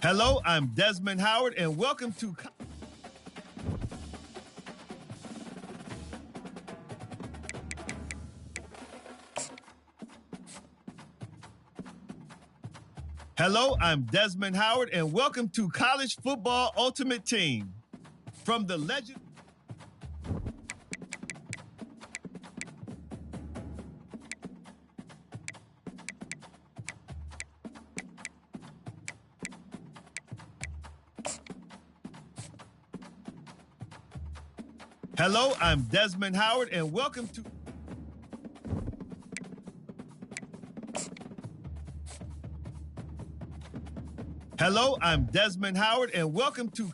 Hello, I'm Desmond Howard, and welcome to. Hello, I'm Desmond Howard, and welcome to College Football Ultimate Team. From the legend. Hello, I'm Desmond Howard, and welcome to. Hello, I'm Desmond Howard, and welcome to.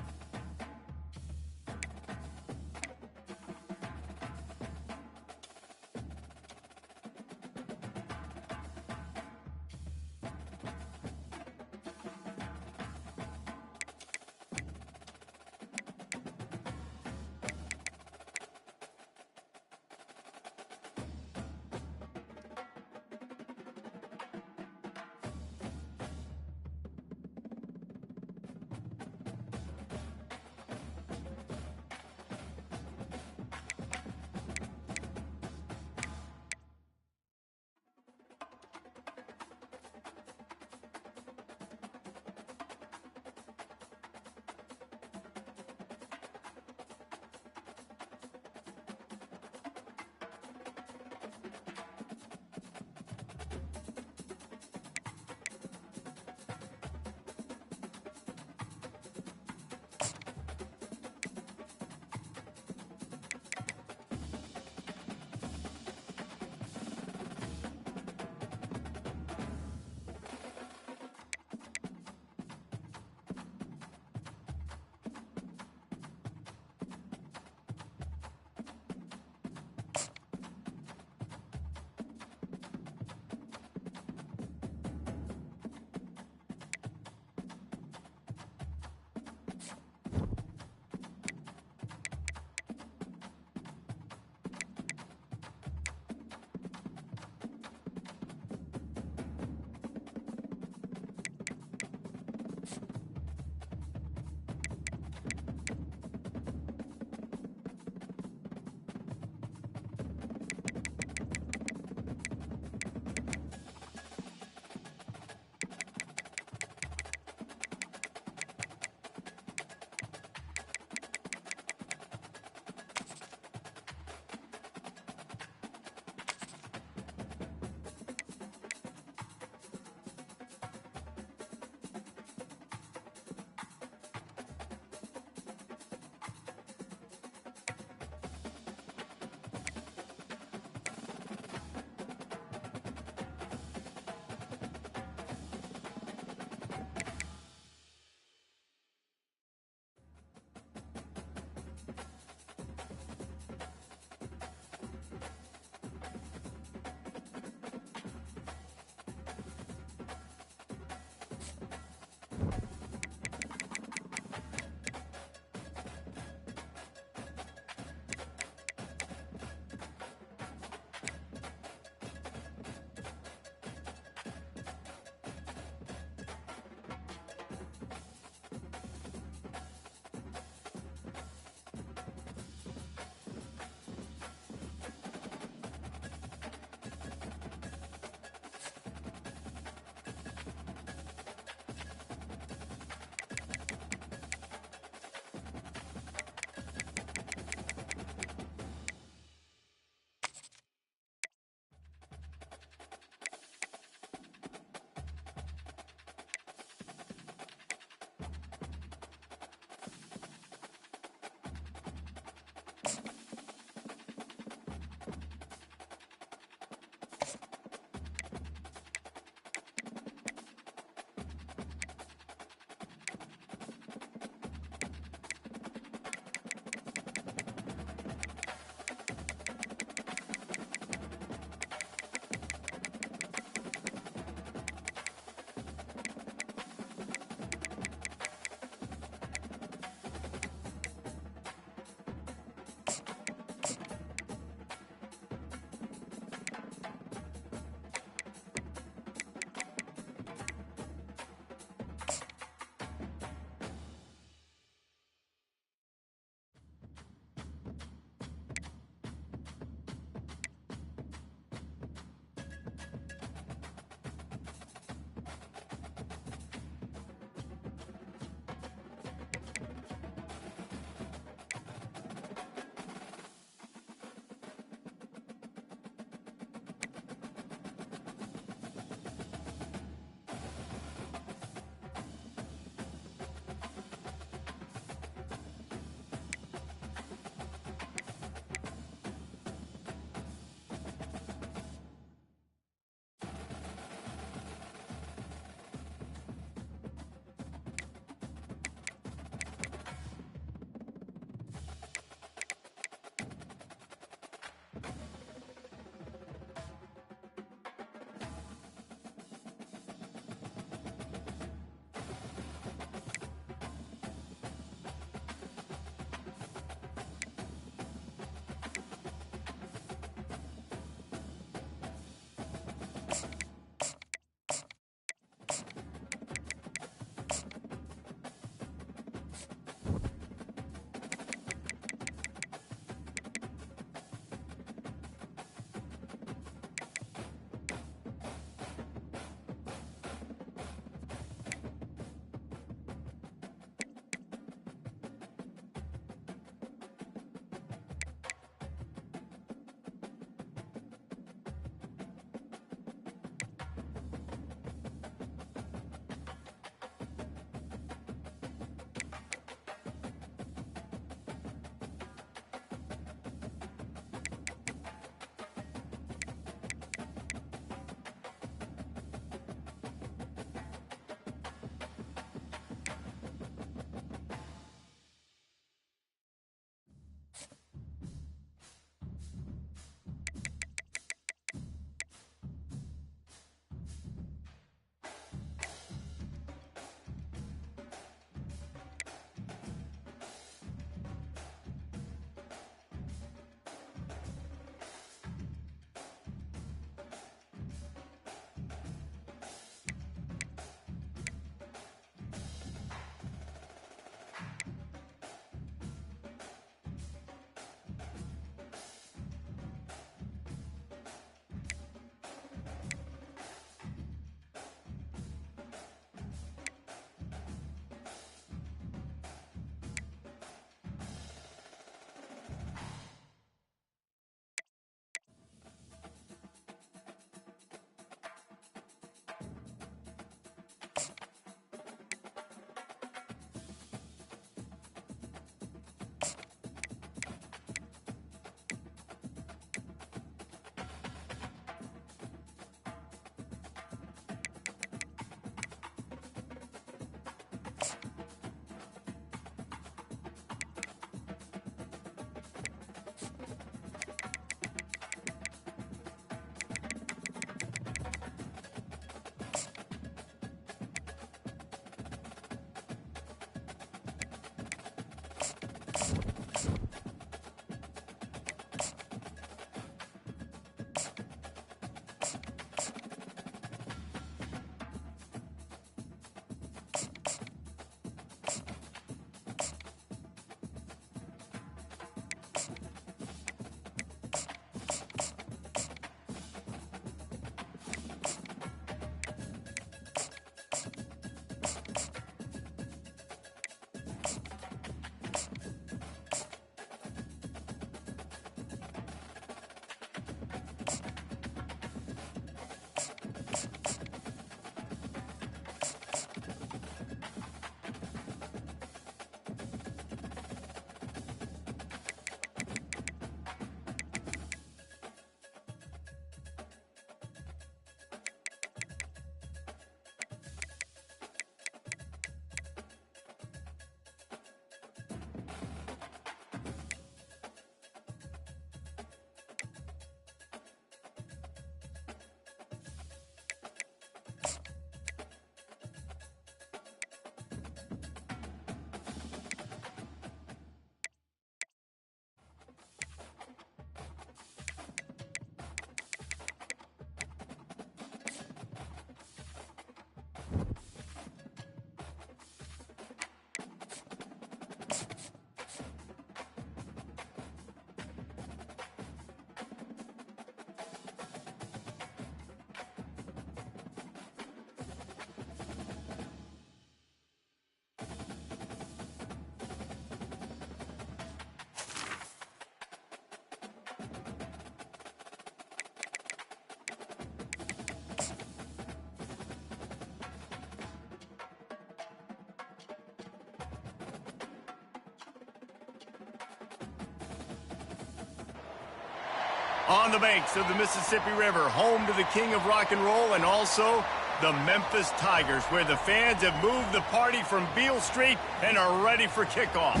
On the banks of the Mississippi River, home to the king of rock and roll and also the Memphis Tigers, where the fans have moved the party from Beale Street and are ready for kickoff.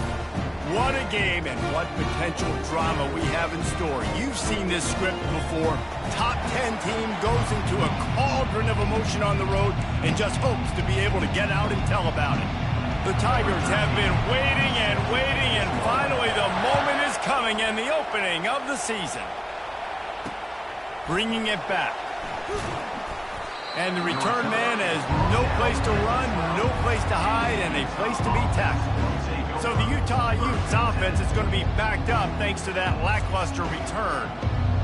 What a game and what potential drama we have in store. You've seen this script before. Top 10 team goes into a cauldron of emotion on the road and just hopes to be able to get out and tell about it. The Tigers have been waiting and finally the moment is coming and the opening of the season. Bringing it back. And the return man has no place to run, no place to hide, and a place to be tackled. So the Utah Utes offense is going to be backed up thanks to that lackluster return.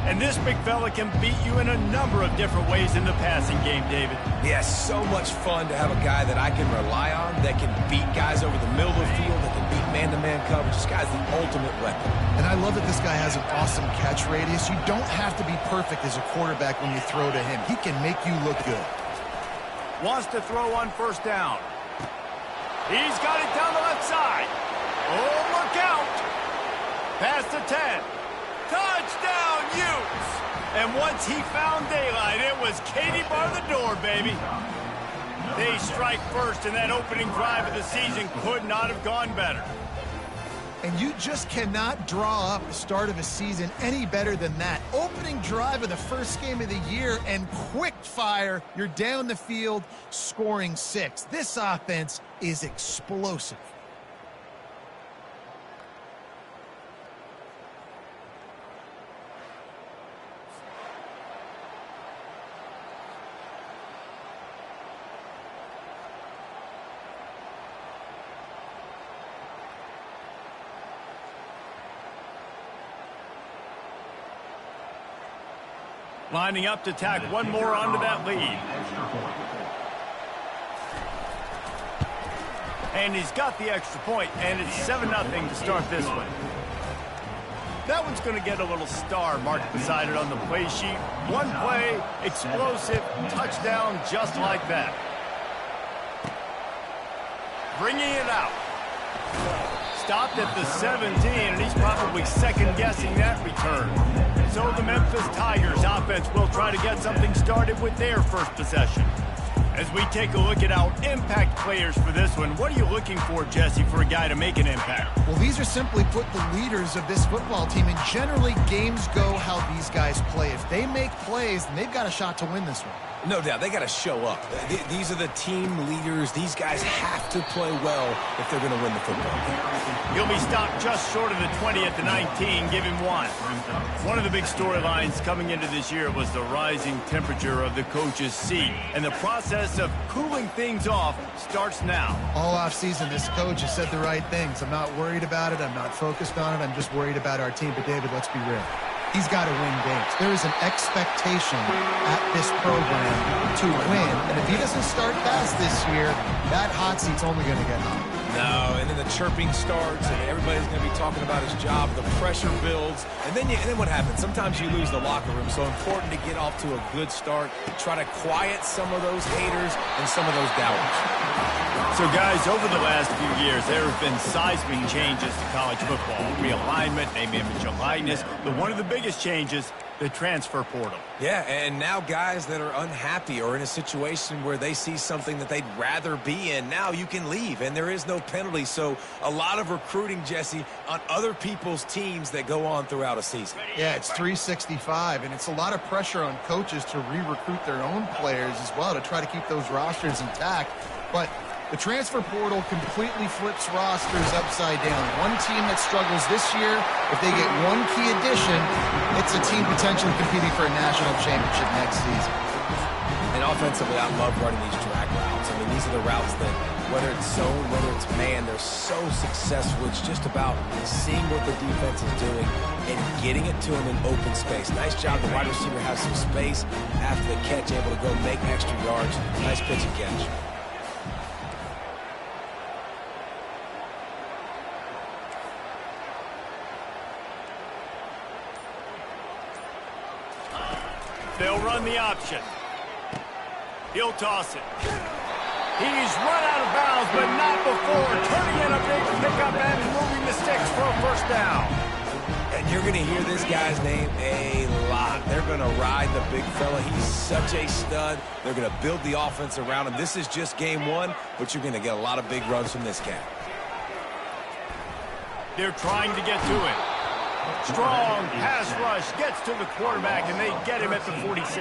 And this big fella can beat you in a number of different ways in the passing game, David. Yeah, so much fun to have a guy that I can rely on, that can beat guys over the middle of the field, that can beat man-to-man coverage. This guy's the ultimate weapon. And I love that this guy has an awesome catch radius. You don't have to be perfect as a quarterback when you throw to him. He can make you look good. Wants to throw on first down. He's got it down the left side. Oh, look out. Past the 10. Touchdown, Utes! And once he found daylight, it was Katie bar the door, baby. They strike first, and that opening drive of the season could not have gone better. And you just cannot draw up the start of a season any better than that. Opening drive of the first game of the year and quick fire. You're down the field scoring 6. This offense is explosive. Lining up to tack one more onto that lead. And he's got the extra point, and it's 7-0 to start this one. That one's going to get a little star marked beside it on the play sheet. One play, explosive, touchdown just like that. Bringing it out. Stopped at the 17, and he's probably second-guessing that return. So the Memphis Tigers offense will try to get something started with their first possession. As we take a look at our impact players for this one, what are you looking for, Jesse, for a guy to make an impact? Well, these are simply put the leaders of this football team, and generally games go how these guys play. If they make plays, then they've got a shot to win this one. No doubt, they got to show up. These are the team leaders. These guys have to play well if they're going to win the football game. He'll be stopped just short of the 20 at the 19. Give him one. One of the big storylines coming into this year was the rising temperature of the coach's seat. And the process of cooling things off starts now. All offseason, this coach has said the right things. I'm not worried about it. I'm not focused on it. I'm just worried about our team. But, David, let's be real. He's got to win games. There is an expectation at this program to win. And if he doesn't start fast this year, that hot seat's only going to get hot. No, and then the chirping starts, and everybody's going to be talking about his job. The pressure builds, and then what happens? Sometimes you lose the locker room. So important to get off to a good start. Try to quiet some of those haters and some of those doubters. So, guys, over the last few years, there have been seismic changes to college football. Realignment, name, image, and likeness. But one of the biggest changes, the transfer portal. Yeah, and now guys that are unhappy or in a situation where they see something that they'd rather be in, now you can leave, and there is no penalty. So a lot of recruiting, Jesse, on other people's teams that go on throughout a season. Yeah, it's 365, and it's a lot of pressure on coaches to re-recruit their own players as well to try to keep those rosters intact. But the transfer portal completely flips rosters upside down. One team that struggles this year, if they get one key addition, it's a team potentially competing for a national championship next season. And offensively, I love running these drag routes. I mean, these are the routes that, whether it's zone, whether it's man, they're so successful. It's just about seeing what the defense is doing and getting it to them in open space. Nice job. The wide receiver has some space after the catch, able to go make extra yards. Nice pitch and catch. They'll run the option. He'll toss it. He's run out of bounds, but not before turning in a big pickup and moving the sticks for a first down. And You're going to hear this guy's name a lot. They're going to ride the big fella. He's such a stud. They're going to build the offense around him. This is just game one, but you're going to get a lot of big runs from this cat. They're trying to get to it. Strong pass rush gets to the quarterback, and they get him at the 46.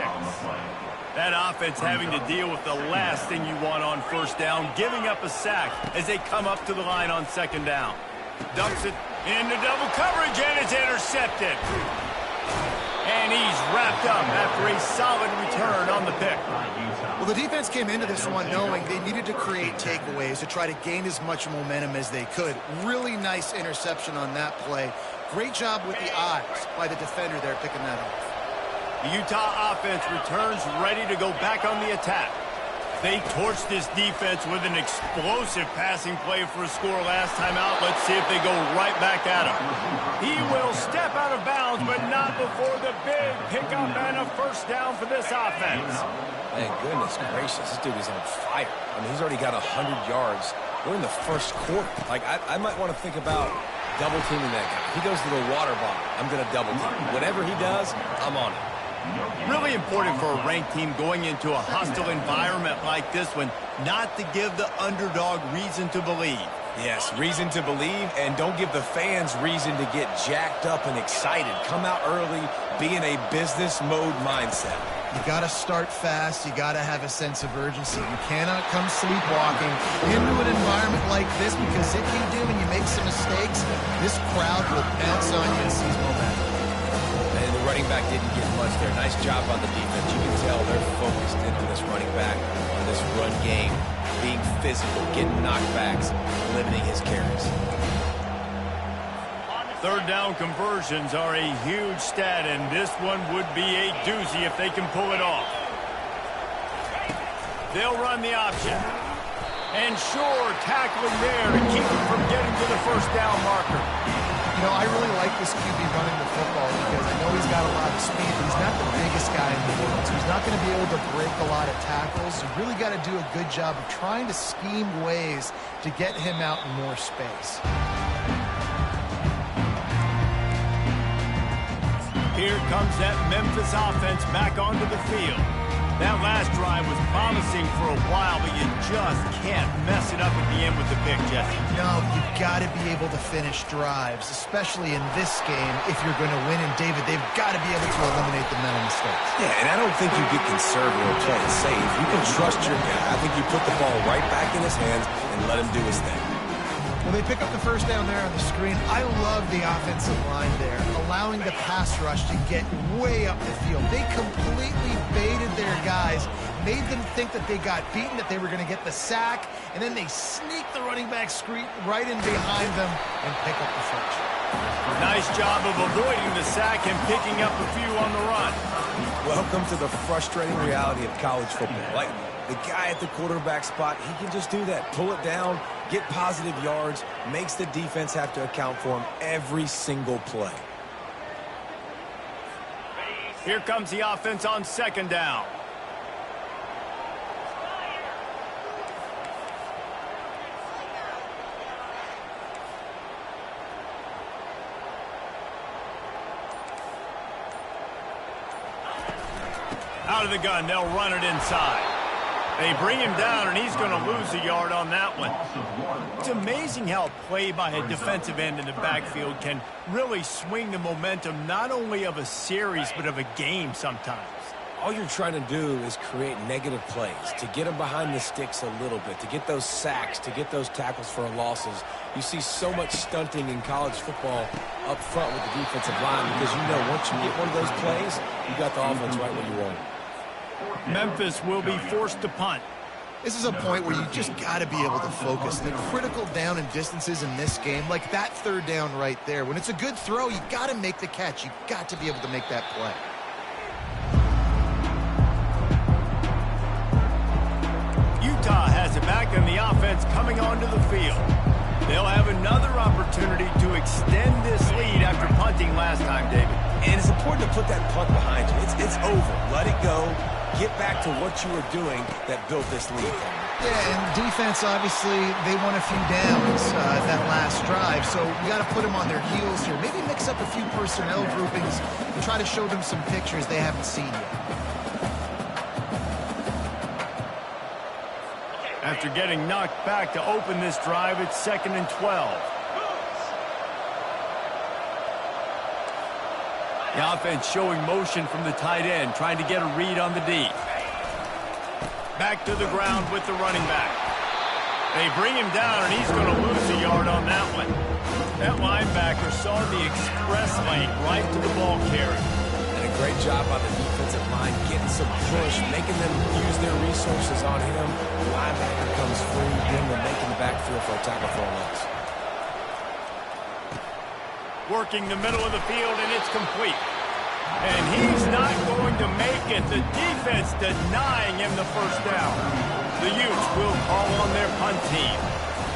That offense having to deal with the last thing you want on first down, giving up a sack as they come up to the line on second down. Dumps it into double coverage, and it's intercepted. And he's wrapped up after a solid return on the pick. Well, the defense came into this one knowing they needed to create takeaways to try to gain as much momentum as they could. Really nice interception on that play. Great job with the eyes by the defender there picking that off. The Utah offense returns ready to go back on the attack. They torched this defense with an explosive passing play for a score last time out. Let's see if they go right back at him. He will step out of bounds, but not before the big pickup and a first down for this offense. Man, goodness gracious, this dude is on fire. I mean, he's already got 100 yards. We're in the first quarter. Like, I might want to think about double-teaming that guy. He goes to the water bottle. I'm going to double-team. Whatever he does, I'm on it. Really important for a ranked team going into a hostile environment like this one, not to give the underdog reason to believe. Yes, reason to believe, and don't give the fans reason to get jacked up and excited. Come out early, be in a business mode mindset. You got to start fast. You got to have a sense of urgency. You cannot come sleepwalking into an environment like this, because if you do and you make some mistakes, this crowd will bounce on you and seize momentum. And the running back didn't get much there. Nice job on the defense. You can tell they're focused into this running back on this run game, being physical, getting knockbacks, limiting his carries. Third down conversions are a huge stat, and this one would be a doozy if they can pull it off. They'll run the option. And sure, tackling there to keep him from getting to the first down marker. You know, I really like this QB running the football because I know he's got a lot of speed, but he's not the biggest guy in the world, so he's not going to be able to break a lot of tackles. You really got to do a good job of trying to scheme ways to get him out in more space. Here comes that Memphis offense back onto the field. That last drive was promising for a while, but you just can't mess it up at the end with the pick, Jesse. No, you've got to be able to finish drives, especially in this game if you're going to win. And, David, they've got to be able to eliminate the mental mistakes. Yeah, and I don't think you get conservative or play it safe. You can trust your guy. I think you put the ball right back in his hands and let him do his thing. Well, they pick up the first down there on the screen. I love the offensive line there, allowing the pass rush to get way up the field. They completely baited their guys, made them think that they got beaten, that they were going to get the sack, and then they sneak the running back screen right in behind them and pick up the first. Nice job of avoiding the sack and picking up a few on the run. Welcome to the frustrating reality of college football. Like, the guy at the quarterback spot, he can just do that. Pull it down, get positive yards, makes the defense have to account for him every single play. Here comes the offense on second down. Out of the gun, they'll run it inside. They bring him down, and he's going to lose a yard on that one. It's amazing how a play by a defensive end in the backfield can really swing the momentum not only of a series but of a game sometimes. All you're trying to do is create negative plays, to get them behind the sticks a little bit, to get those sacks, to get those tackles for losses. You see so much stunting in college football up front with the defensive line because you know once you get one of those plays, you got the offense right where you want it. Memphis will be forced to punt. This is a point where you just got to be able to focus. The critical down and distances in this game, like that third down right there. When it's a good throw, you got to make the catch. You got to be able to make that play. Utah has it back in the offense coming onto the field. They'll have another opportunity to extend this lead after punting last time, David. And it's important to put that punt behind you. It's over. Let it go. Get back to what you were doing that built this lead. Yeah, and defense, obviously, they won a few downs that last drive, so you got to put them on their heels here. Maybe mix up a few personnel groupings and try to show them some pictures they haven't seen yet. After getting knocked back to open this drive, it's 2nd and 12. The offense showing motion from the tight end, trying to get a read on the D. Back to the ground with the running back. They bring him down, and he's going to lose a yard on that one. That linebacker saw the express lane right to the ball carrier. And a great job by the defensive line, getting some push, making them use their resources on him. The linebacker comes free, getting them making the backfield for a tackle for a loss. Working the middle of the field, and it's complete. And he's not going to make it. The defense denying him the first down. The Utes will call on their punt team.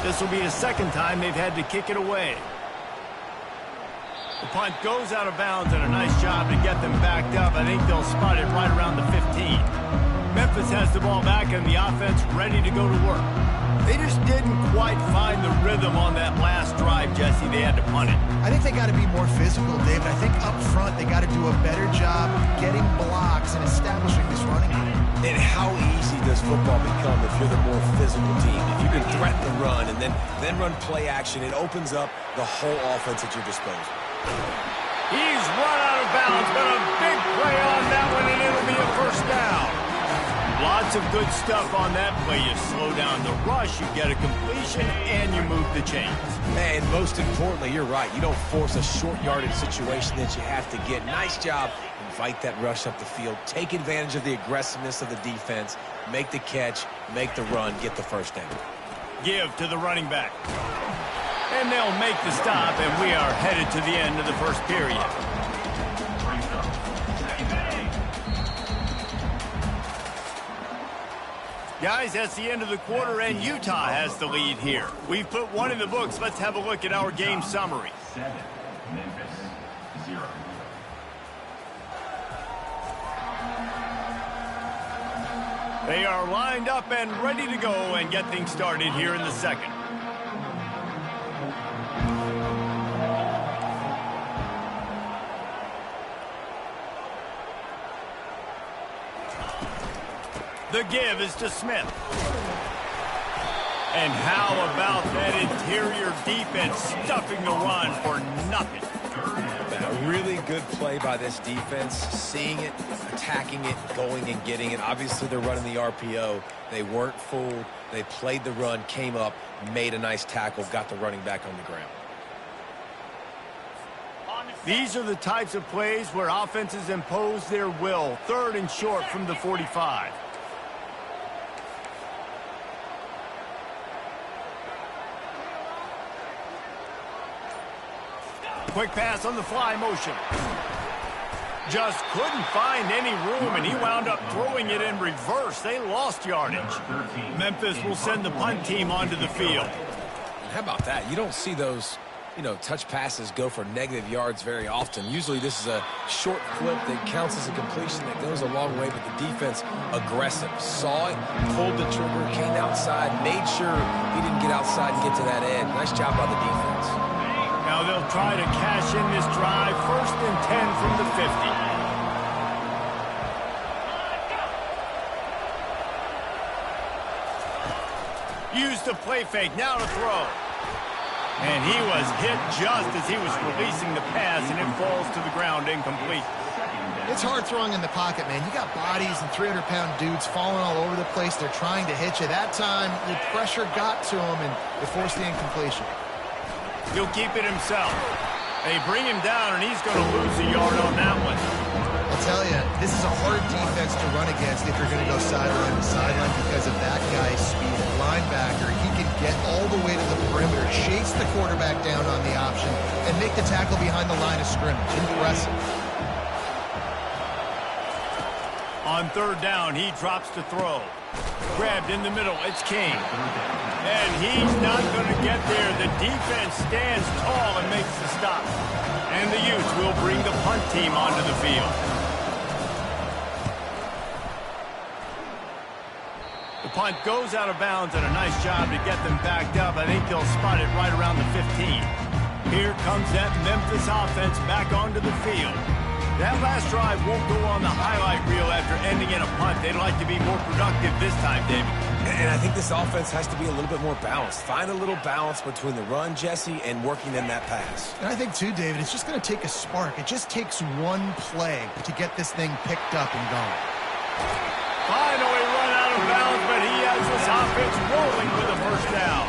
This will be the second time they've had to kick it away. The punt goes out of bounds, and a nice job to get them backed up. I think they'll spot it right around the 15. Memphis has the ball back, and the offense ready to go to work. They just didn't quite find the rhythm on that last drive, Jesse. They had to punt it. I think they got to be more physical, David. I think up front they got to do a better job getting blocks and establishing this running game. And how easy does football become if you're the more physical team? If you can threaten the run and then run play action, it opens up the whole offense at your disposal. He's run out of bounds, but a big play on that one, and it'll be a first down. Lots of good stuff on that play. You slow down the rush, you get a completion, and you move the chains. And most importantly, you're right. You don't force a short yardage situation that you have to get. Nice job. Invite that rush up the field. Take advantage of the aggressiveness of the defense. Make the catch, make the run, get the first down. Give to the running back. And they'll make the stop, and we are headed to the end of the first period. Guys, that's the end of the quarter, and Utah has the lead here. We've put one in the books. Let's have a look at our game summary. 7, Memphis 0. They are lined up and ready to go and get things started here in the second. The give is to Smith. And how about that interior defense stuffing the run for nothing? A really good play by this defense, seeing it, attacking it, going and getting it. Obviously, they're running the RPO. They weren't fooled. They played the run, came up, made a nice tackle, got the running back on the ground. These are the types of plays where offenses impose their will. 3rd and short from the 45. Quick pass on the fly motion. Just couldn't find any room, and he wound up throwing it in reverse. They lost yardage. Memphis will send the punt team onto the field. How about that? You don't see those, touch passes go for negative yards very often. Usually this is a short clip that counts as a completion that goes a long way, but the defense aggressive. Saw it, pulled the trigger, came outside, made sure he didn't get outside and get to that edge. Nice job by the defense. Now they'll try to cash in this drive. 1st and 10 from the 50. Used the play fake, now to throw. And he was hit just as he was releasing the pass, and it falls to the ground incomplete. It's hard throwing in the pocket, man. You got bodies and 300-pound dudes falling all over the place. They're trying to hit you. That time, the pressure got to him, and it forced the incompletion. He'll keep it himself. They bring him down, and he's going to lose a yard on that one. I'll tell you, this is a hard defense to run against if you're going to go sideline to sideline because of that guy's speed. At linebacker, he can get all the way to the perimeter, chase the quarterback down on the option, and make the tackle behind the line of scrimmage. Impressive. On 3rd down, he drops to throw. Grabbed in the middle, it's King. And he's not going to get there. The defense stands tall and makes the stop. And the Utes will bring the punt team onto the field. The punt goes out of bounds, and a nice job to get them backed up. I think they'll spot it right around the 15. Here comes that Memphis offense back onto the field. That last drive won't go on the highlight reel after ending in a punt. They'd like to be more productive this time, David. And I think this offense has to be a little bit more balanced. Find a little balance between the run, Jesse, and working in that pass. And I think, too, David, it's just going to take a spark. It just takes one play to get this thing picked up and going. Finally run out of bounds, but he has this offense rolling with a first down.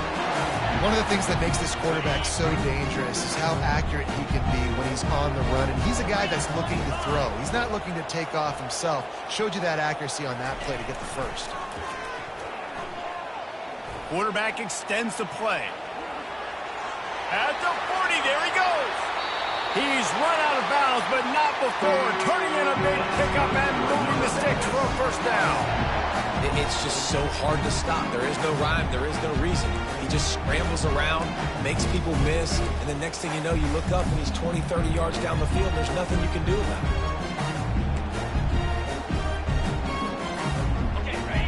One of the things that makes this quarterback so dangerous is how accurate he can be when he's on the run. And he's a guy that's looking to throw. He's not looking to take off himself. Showed you that accuracy on that play to get the first. Quarterback extends the play. At the 40, there he goes. He's run out of bounds, but not before turning in a big pickup and moving the sticks for a first down. It's just so hard to stop. There is no rhyme. There is no reason. He just scrambles around, makes people miss, and the next thing you know, you look up and he's 20, 30 yards down the field, and there's nothing you can do about it.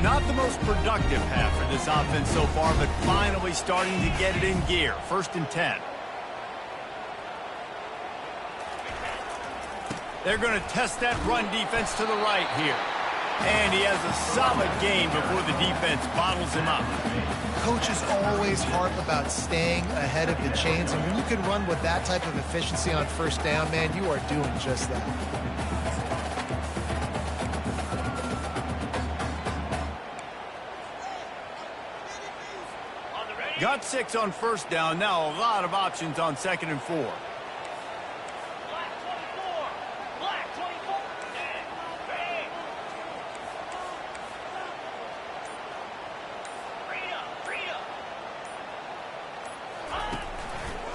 Not the most productive half for this offense so far, but finally starting to get it in gear. 1st and 10. They're going to test that run defense to the right here. And he has a solid gain before the defense bottles him up. Coaches always harp about staying ahead of the chains, and when you can run with that type of efficiency on first down, man, you are doing just that. Got 6 on first down. Now a lot of options on 2nd and 4.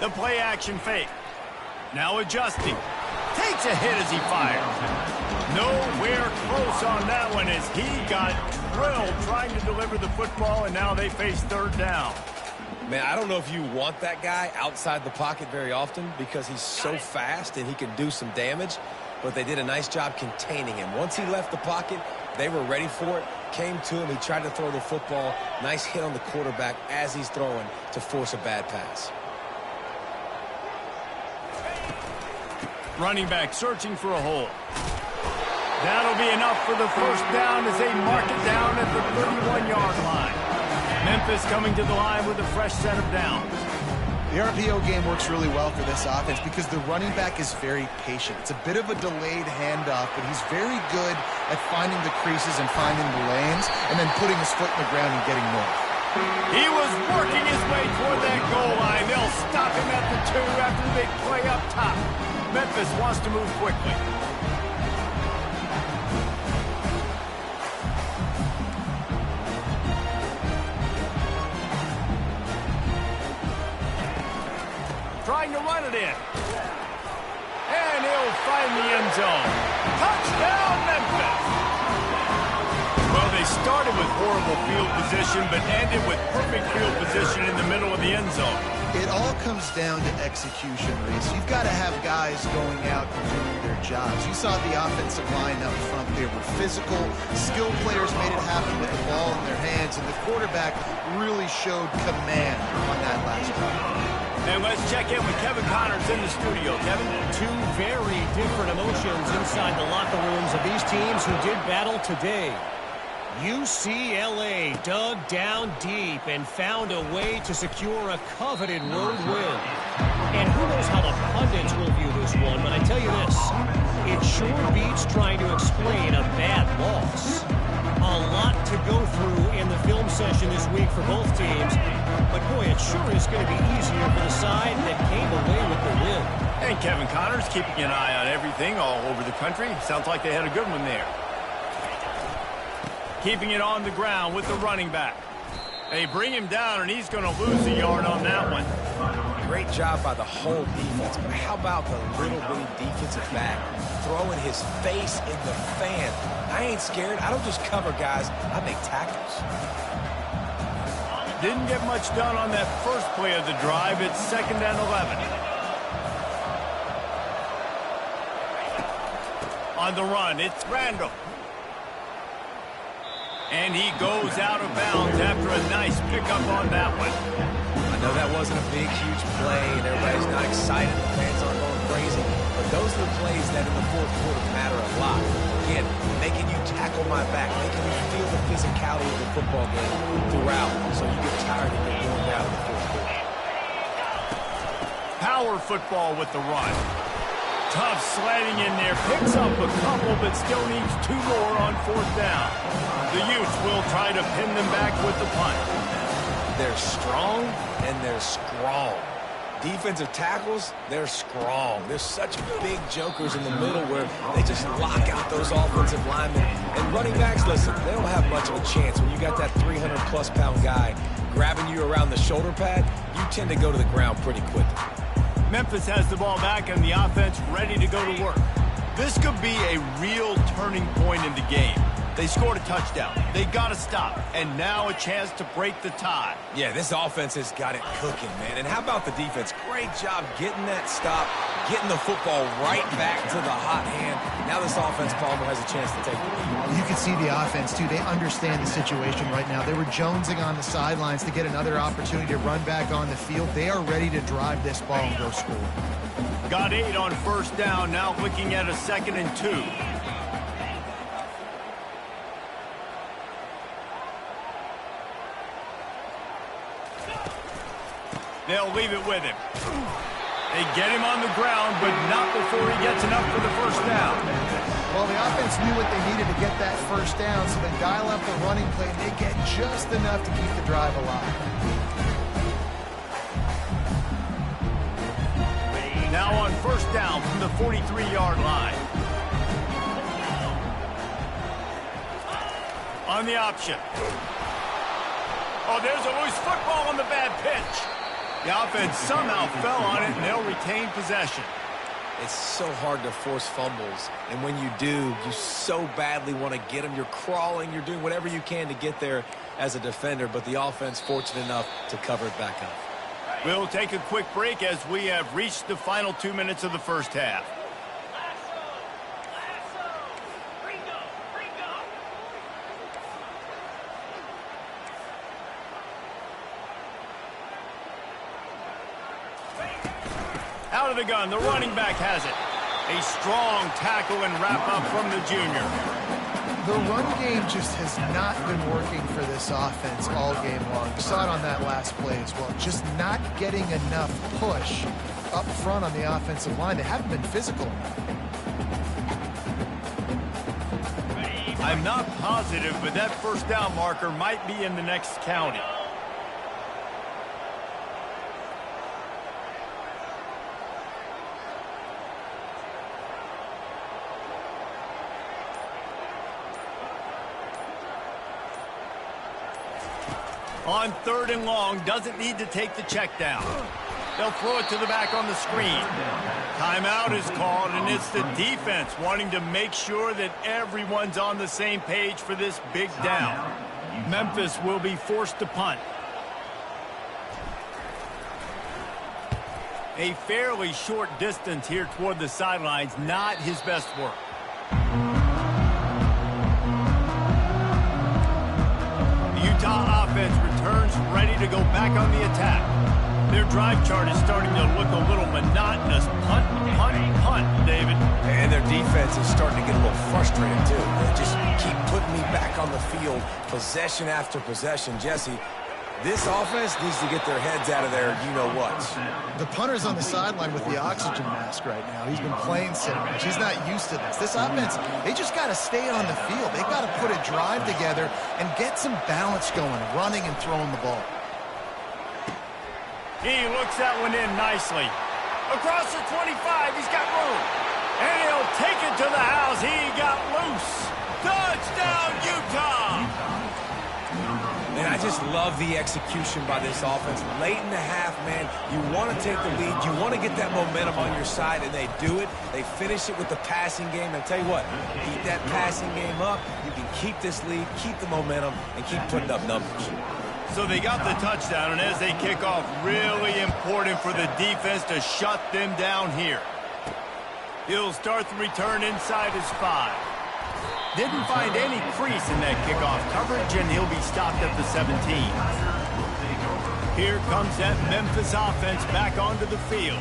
The play action fake. Now adjusting. Takes a hit as he fires. Nowhere close on that one as he got drilled trying to deliver the football, and now they face 3rd down. Man, I don't know if you want that guy outside the pocket very often because he's so fast and he can do some damage, but they did a nice job containing him. Once he left the pocket, they were ready for it, came to him, he tried to throw the football. Nice hit on the quarterback as he's throwing to force a bad pass. Running back searching for a hole. That'll be enough for the first down as they mark it down at the 31-yard line. Memphis coming to the line with a fresh set of downs. The RPO game works really well for this offense because the running back is very patient. It's a bit of a delayed handoff, but he's very good at finding the creases and finding the lanes and then putting his foot in the ground and getting north. He was working his way toward that goal line. They'll stop him at the 2 after the big play up top. Memphis wants to move quickly. Trying to run it in. And he'll find the end zone. Touchdown, Memphis! Well, they started with horrible field position, but ended with perfect field position in the middle of the end zone. It all comes down to execution, Reese. You've got to have guys going out and doing their jobs. You saw the offensive line up front. They were physical. Skilled players made it happen with the ball in their hands, and the quarterback really showed command on that last drive. And let's check in with Kevin Connors in the studio. Kevin? 2 very different emotions inside the locker rooms of these teams who did battle today. UCLA dug down deep and found a way to secure a coveted road win. And who knows how the pundits will view this one, but I tell you this, it sure beats trying to explain a bad loss. A lot to go through in the film session this week for both teams, but boy, it sure is going to be easier for the side that came away with the win. And Kevin Connors keeping an eye on everything all over the country. Sounds like they had a good one there. Keeping it on the ground with the running back. They bring him down, and he's going to lose a yard on that one. Great job by the whole defense, but how about the little bitty defensive back throwing his face in the fan? I ain't scared. I don't just cover guys. I make tackles. Didn't get much done on that first play of the drive. It's 2nd and 11. On the run, it's Randall. And he goes out of bounds after a nice pickup on that one. I know that wasn't a big, huge play, and everybody's not excited. The fans aren't going crazy. But those are the plays that in the fourth quarter matter a lot. Again, making you tackle my back, making you feel the physicality of the football game throughout, so you get tired and get worn down in the fourth quarter. Power football with the run. Tough sledding in there. Picks up a couple, but still needs 2 more on 4th down. The Utes will try to pin them back with the punt. They're strong and they're strong. Defensive tackles, they're strong. They're such big jokers in the middle where they just lock out those offensive linemen. And running backs, listen, they don't have much of a chance. When you got that 300-plus pound guy grabbing you around the shoulder pad, you tend to go to the ground pretty quickly. Memphis has the ball back and the offense ready to go to work. This could be a real turning point in the game. They scored a touchdown. They got to stop. And now a chance to break the tie. Yeah, this offense has got it cooking, man. And how about the defense? Great job getting that stop, getting the football right back to the hot hand. Now this offense, Palmer, has a chance to take the lead. You can see the offense, too. They understand the situation right now. They were jonesing on the sidelines to get another opportunity to run back on the field. They are ready to drive this ball and go score. Got 8 on 1st down. Now looking at a 2nd and 2. They'll leave it with him. They get him on the ground, but not before he gets enough for the 1st down. Well, the offense knew what they needed to get that 1st down, so they dial up the running play, and they get just enough to keep the drive alive. Now on 1st down from the 43-yard line. On the option. Oh, there's a loose football on the bad pitch. The offense somehow fell on it, and they'll retain possession. It's so hard to force fumbles, and when you do, you so badly want to get them. You're crawling, you're doing whatever you can to get there as a defender, but the offense fortunate enough to cover it back up. We'll take a quick break as we have reached the final 2 minutes of the 1st half. Out of the gun, the running back has it. A strong tackle and wrap-up from the junior. The run game just has not been working for this offense all game long. You saw it on that last play as well. Just not getting enough push up front on the offensive line. They haven't been physical. I'm not positive, but that 1st down marker might be in the next county. On 3rd and long, doesn't need to take the check down. They'll throw it to the back on the screen. Timeout is called, and it's the defense wanting to make sure that everyone's on the same page for this big down. Memphis will be forced to punt. A fairly short distance here toward the sidelines, not his best work. Utah offense returns ready to go back on the attack. Their drive chart is starting to look a little monotonous. Punt, punt, punt, David. And their defense is starting to get a little frustrated, too. They just keep putting me back on the field, possession after possession. Jesse, this offense needs to get their heads out of there, you-know-what. The punter's on the sideline with the oxygen mask right now. He's been playing center. He's not used to this. This offense, they just got to stay on the field. They got to put a drive together and get some balance going, running and throwing the ball. He looks that one in nicely. Across the 25, he's got room. And he'll take it to the house. He got loose. Touchdown, Utah! And I just love the execution by this offense. Late in the half, man, you want to take the lead. You want to get that momentum on your side, and they do it. They finish it with the passing game. And I'll tell you what, keep that passing game up. You can keep this lead, keep the momentum, and keep putting up numbers. So they got the touchdown, and as they kick off, really important for the defense to shut them down here. He'll start the return inside his 5. Didn't find any crease in that kickoff coverage, and he'll be stopped at the 17. Here comes that Memphis offense back onto the field.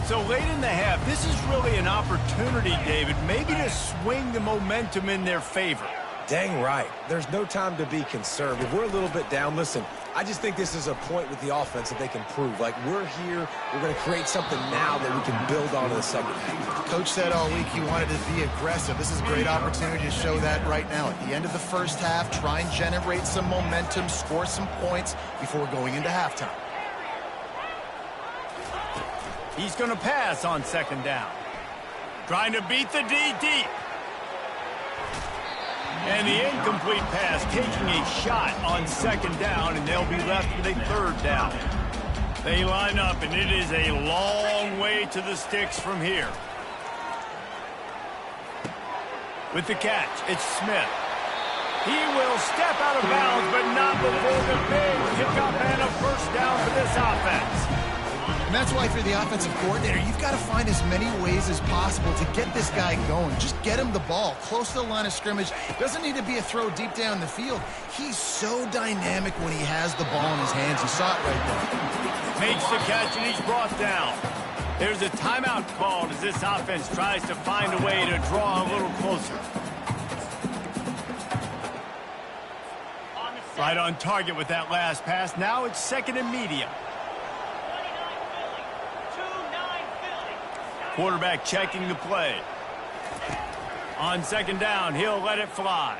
So late in the half, this is really an opportunity, David, maybe to swing the momentum in their favor. Dang right. There's no time to be concerned. If we're a little bit down, listen, I just think this is a point with the offense that they can prove. Like, we're here, we're going to create something now that we can build on in the second half. Coach said all week he wanted to be aggressive. This is a great opportunity to show that right now. At the end of the first half, try and generate some momentum, score some points before going into halftime. He's going to pass on second down. Trying to beat the D deep. And the incomplete pass taking a shot on second down, and they'll be left with a third down. They line up, and it is a long way to the sticks from here. With the catch, it's Smith. He will step out of bounds, but not before the big pickup and a first down for this offense. And that's why if you're the offensive coordinator, you've got to find as many ways as possible to get this guy going. Just get him the ball close to the line of scrimmage. Doesn't need to be a throw deep down the field. He's so dynamic when he has the ball in his hands. You saw it right there. Makes the catch, and he's brought down. There's a timeout called as this offense tries to find a way to draw a little closer. Right on target with that last pass. Now it's second and medium. Quarterback checking the play. On second down, he'll let it fly.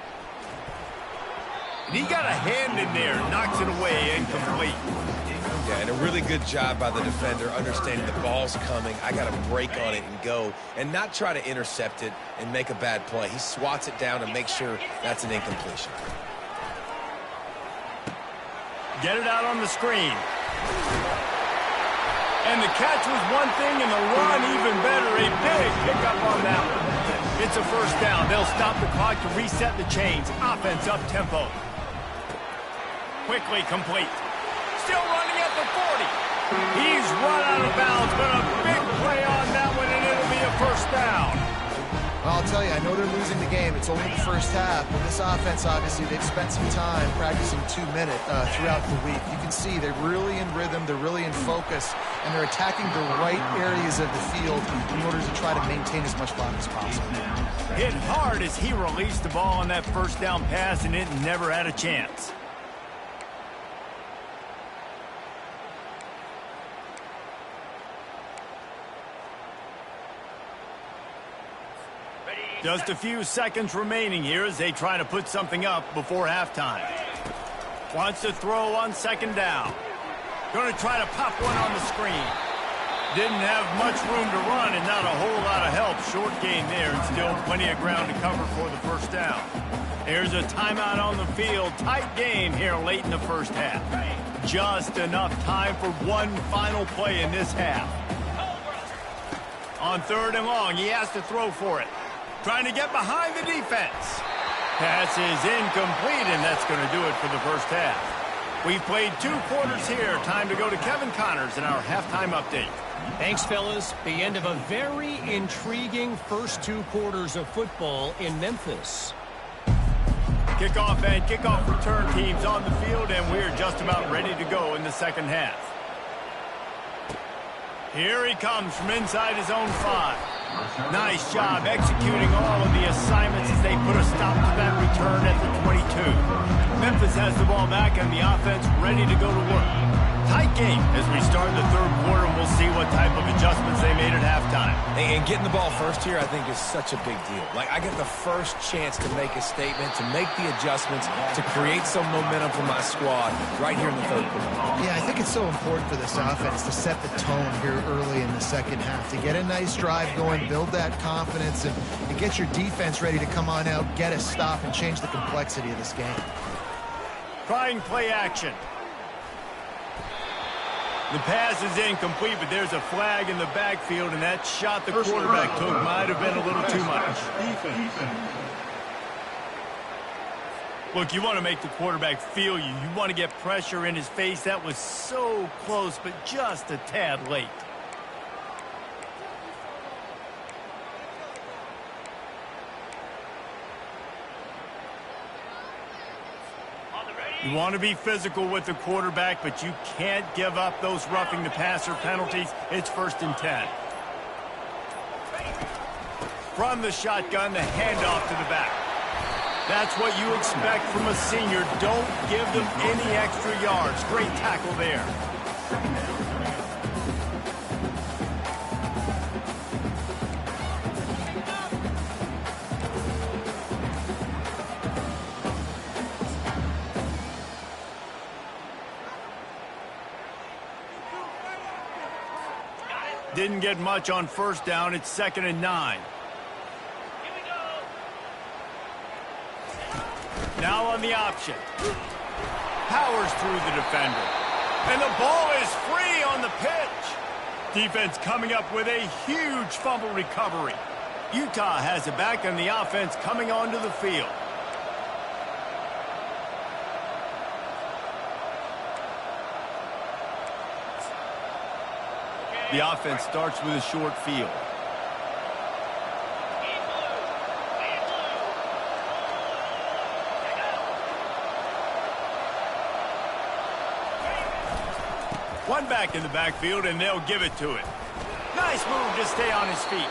And he got a hand in there, knocks it away, incomplete. Yeah, and a really good job by the defender understanding the ball's coming. I got to break on it and go and not try to intercept it and make a bad play. He swats it down and makes sure that's an incompletion. Get it out on the screen. And the catch was one thing, and the run even better. A big pickup on that one. It's a first down. They'll stop the clock to reset the chains. Offense up tempo. Quickly complete. Still running at the 40. He's run out of bounds, but a big play on that one, and it'll be a first down. Well, I'll tell you, I know they're losing the game. It's only the first half, but this offense, obviously, they've spent some time practicing 2-minute throughout the week. You can see they're really in rhythm, they're really in focus, and they're attacking the right areas of the field in order to try to maintain as much clock as possible. Hit hard as he released the ball on that first down pass, and it never had a chance. Just a few seconds remaining here as they try to put something up before halftime. Wants to throw on second down. Going to try to pop one on the screen. Didn't have much room to run and not a whole lot of help. Short gain there and still plenty of ground to cover for the first down. There's a timeout on the field. Tight game here late in the first half. Just enough time for one final play in this half. On third and long, he has to throw for it. Trying to get behind the defense. Pass is incomplete, and that's going to do it for the first half. We've played 2 quarters here. Time to go to Kevin Connors in our halftime update. Thanks, fellas. The end of a very intriguing first 2 quarters of football in Memphis. Kickoff and kickoff return teams on the field, and we're just about ready to go in the second half. Here he comes from inside his own 5. Nice job executing all of the assignments as they put a stop to that return at the 22. Memphis has the ball back and the offense ready to go to work. Tight game as we start the third quarter, and we'll see what type of adjustments they made at halftime. And getting the ball first here, I think, is such a big deal. Like, I get the first chance to make a statement, to make the adjustments, to create some momentum for my squad right here in the third quarter. Yeah, I think it's so important for this offense to set the tone here early in the second half, to get a nice drive going, build that confidence, and get your defense ready to come on out, get a stop, and change the complexity of this game. Trying play action. The pass is incomplete, but there's a flag in the backfield, and that shot the quarterback took might have been a little too much. Look, you want to make the quarterback feel you. You want to get pressure in his face. That was so close, but just a tad late. You want to be physical with the quarterback, but you can't give up those roughing the passer penalties. It's 1st and 10. From the shotgun, the handoff to the back. That's what you expect from a senior. Don't give them any extra yards. Great tackle there. Didn't get much on 1st down. It's 2nd and 9. Now on the option. Powers through the defender. And the ball is free on the pitch. Defense coming up with a huge fumble recovery. Utah has it back, and the offense coming onto the field. The offense starts with a short field. One back in the backfield, and they'll give it to it. Nice move to stay on his feet.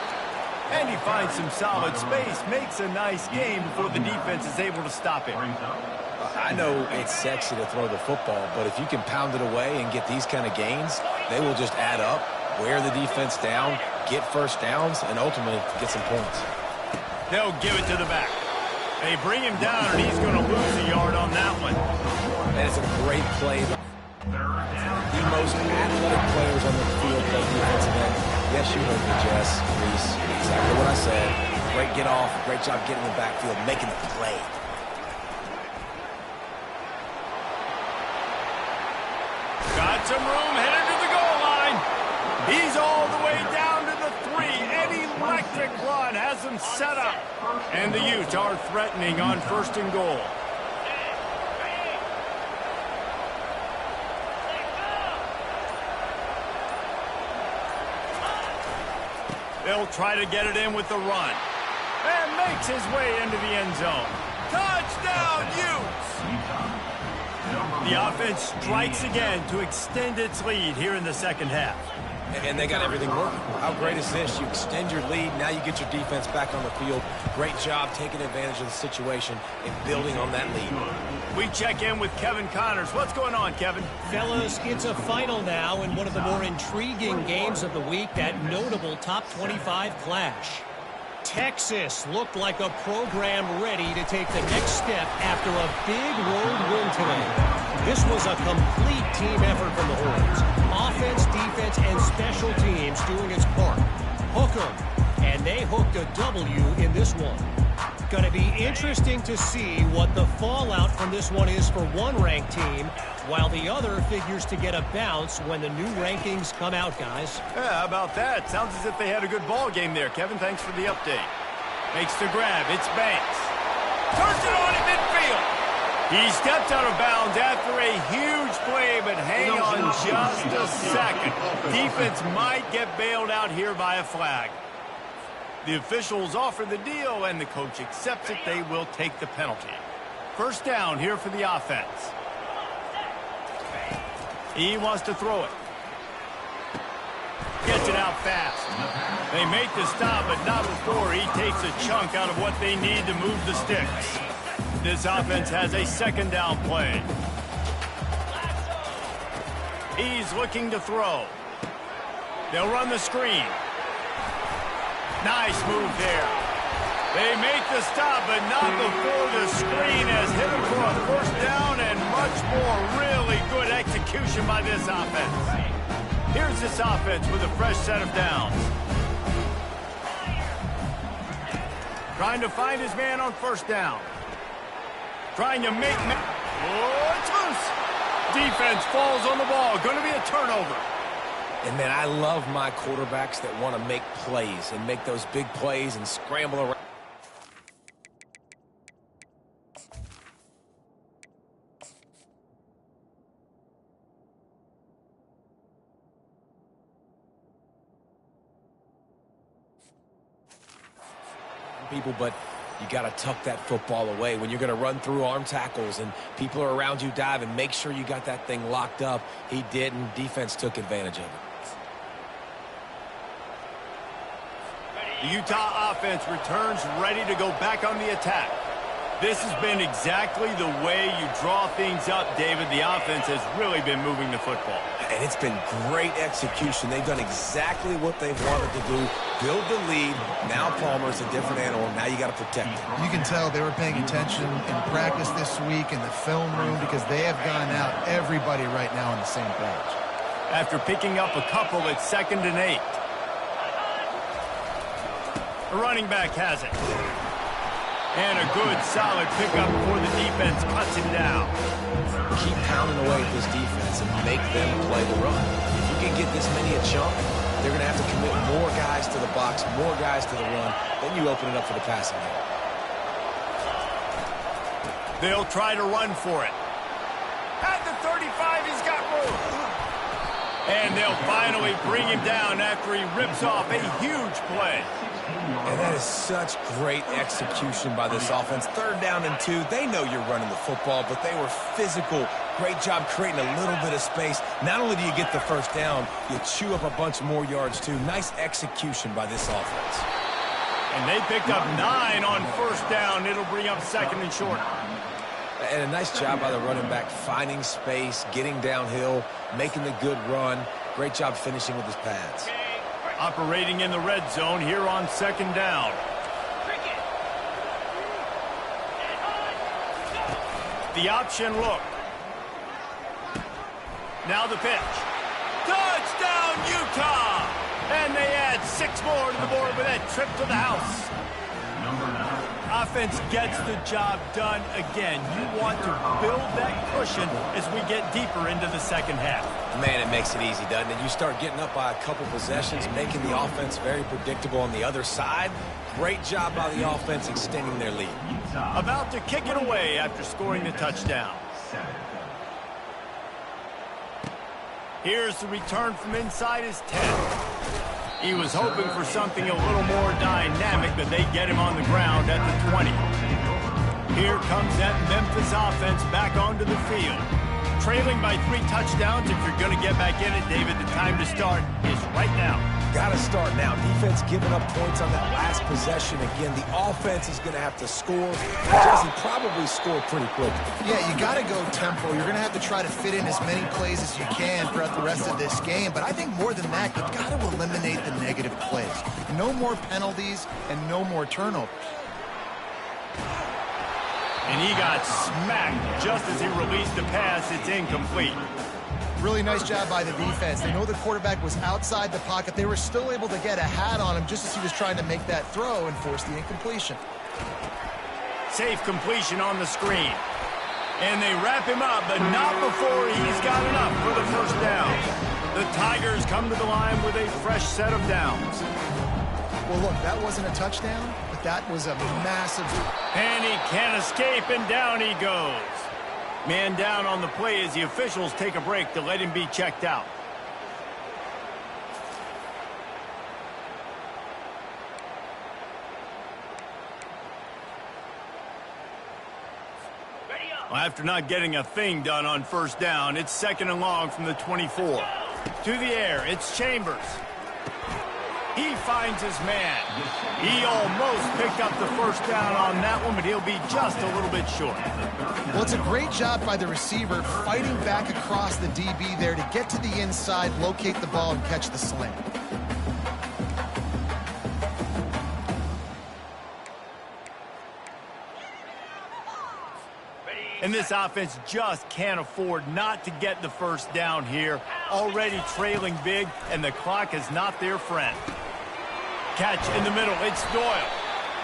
And he finds some solid space, makes a nice game before the defense is able to stop him. I know it's sexy to throw the football, but if you can pound it away and get these kind of gains, they will just add up, wear the defense down, get 1st downs, and ultimately get some points. They'll give it to the back. They bring him down, and he's going to lose a yard on that one. And it's a great play. The most athletic players on the field play defensive end. Yes, you heard me, Jess, Reese. Exactly what I said. Great get off. Great job getting in the backfield, making the play. Got some room, headed to the goal line. He's all the way down to the 3. An electric run has him set up. And the Utes are threatening on 1st and goal. They'll try to get it in with the run. And makes his way into the end zone. Touchdown, Utes! The offense strikes again to extend its lead here in the 2nd half. And they got everything working. How great is this? You extend your lead, now you get your defense back on the field. Great job taking advantage of the situation and building on that lead. We check in with Kevin Connors. What's going on, Kevin? Fellas, it's a final now in one of the more intriguing games of the week, that notable top 25 clash. Texas looked like a program ready to take the next step after a big road win today. This was a complete team effort from the Horns. Offense, defense, and special teams doing its part. Hook 'em, and they hooked a W in this one. Going to be interesting to see what the fallout from this one is for one ranked team, while the other figures to get a bounce when the new rankings come out, guys. Yeah, how about that? Sounds as if they had a good ball game there, Kevin. Thanks for the update. Makes the grab. It's Banks. Turns it on in midfield. He stepped out of bounds after a huge play, but hang on just a second. Defense might get bailed out here by a flag. The officials offer the deal, and the coach accepts it. They will take the penalty. 1st down here for the offense. He wants to throw it. Gets it out fast. They make the stop, but not before he takes a chunk out of what they need to move the sticks. This offense has a 2nd down play. He's looking to throw. They'll run the screen. Nice move there. They make the stop, but not before the screen has hit him for a 1st down, and much more. Really good execution by this offense. Here's this offense with a fresh set of downs. Trying to find his man on 1st down. Trying to make... Oh, it's loose. Defense falls on the ball. Going to be a turnover. And, man, I love my quarterbacks that want to make plays and make those big plays and scramble around. People, but You got to tuck that football away. When you're going to run through arm tackles and people are around you diving, make sure you got that thing locked up. He didn't. Defense took advantage of it. The Utah offense returns ready to go back on the attack. This has been exactly the way you draw things up, David. The offense has really been moving the football. And it's been great execution. They've done exactly what they've wanted to do. Build the lead. Now Palmer's a different animal. Now you got to protect him. You can tell they were paying attention in practice this week in the film room because they have gone out everybody right now on the same page. After picking up a couple at 2nd and 8. The running back has it. And a good, solid pickup before the defense cuts him down. Keep pounding away at this defense and make them play the run. If you can get this many a chunk, they're going to have to commit more guys to the box, more guys to the run. Then you open it up for the passing game. They'll try to run for it. At the 35, he's got room. And they'll finally bring him down after he rips off a huge play. And that is such great execution by this offense. 3rd down and 2. They know you're running the football, but they were physical. Great job creating a little bit of space. Not only do you get the 1st down, you chew up a bunch more yards, too. Nice execution by this offense. And they picked up 9 on 1st down. It'll bring up 2nd and short. And a nice job by the running back, finding space, getting downhill, making the good run. Great job finishing with his pads. Operating in the red zone here on 2nd down. The option look. Now the pitch. Touchdown, Utah! And they add 6 more to the board with that trip to the house. Offense gets the job done again. You want to build that cushion as we get deeper into the 2nd half. Man, it makes it easy, doesn't it? You start getting up by a couple possessions, making the offense very predictable on the other side. Great job by the offense extending their lead. About to kick it away after scoring the touchdown. Here's the return from inside his 10. He was hoping for something a little more dynamic, but they get him on the ground at the 20. Here comes that Memphis offense back onto the field. Trailing by 3 touchdowns. If you're going to get back in it, David, the time to start is right now. Got to start now. Defense giving up points on that last possession. Again, the offense is going to have to score. Jesse, probably score pretty quickly. Yeah, you got to go tempo. You're going to have to try to fit in as many plays as you can throughout the rest of this game. But I think more than that, you've got to eliminate the negative plays. No more penalties and no more turnovers. And he got smacked just as he released the pass. It's incomplete. Really nice job by the defense. They know the quarterback was outside the pocket. They were still able to get a hat on him just as he was trying to make that throw and force the incompletion. Safe completion on the screen. And they wrap him up, but not before he's got enough for the 1st down. The Tigers come to the line with a fresh set of downs. Well, look, that wasn't a touchdown, but that was a massive... And he can't escape, and down he goes. Man down on the play as the officials take a break to let him be checked out. Well, after not getting a thing done on 1st down, it's 2nd and long from the 24. To the air, it's Chambers. He finds his man. He almost picked up the 1st down on that one, but he'll be just a little bit short. Well, it's a great job by the receiver fighting back across the DB there to get to the inside, locate the ball, and catch the slant. And this offense just can't afford not to get the 1st down here. Already trailing big, and the clock is not their friend. Catch in the middle. It's Doyle.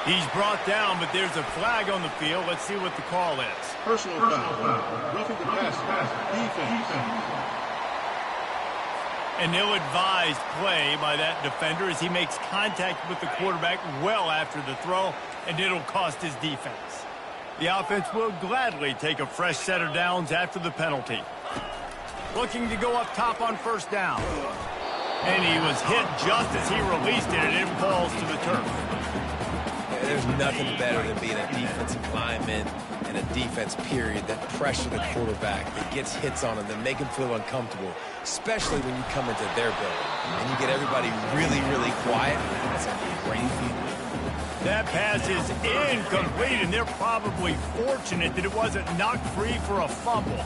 He's brought down, but there's a flag on the field. Let's see what the call is. Personal foul. Roughing the passer. Defense. An ill-advised play by that defender as he makes contact with the quarterback well after the throw, and it'll cost his defense. The offense will gladly take a fresh set of downs after the penalty. Looking to go up top on 1st down. And he was hit just as he released it, and it falls to the turf. there's nothing better than being a defensive lineman and a defense period that pressure the quarterback, that gets hits on him, that make him feel uncomfortable, especially when you come into their building and you get everybody really, really quiet. That's a great feeling. That pass is incomplete, and they're probably fortunate that it wasn't knocked free for a fumble.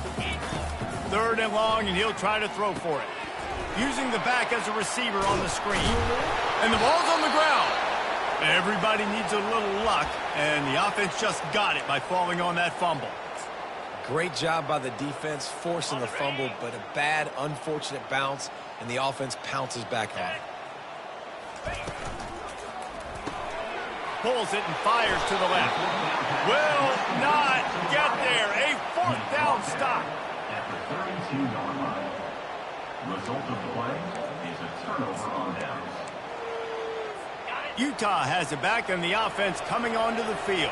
3rd and long, and he'll try to throw for it. Using the back as a receiver on the screen. And the ball's on the ground. Everybody needs a little luck, and the offense just got it by falling on that fumble. Great job by the defense forcing the fumble, but a bad, unfortunate bounce, and the offense pounces back on it. Pulls it and fires to the left. Will not get there. A 4th down stop. At the 32-yard line. Result of the play is a turnover on downs. Utah has it back, and the offense coming onto the field.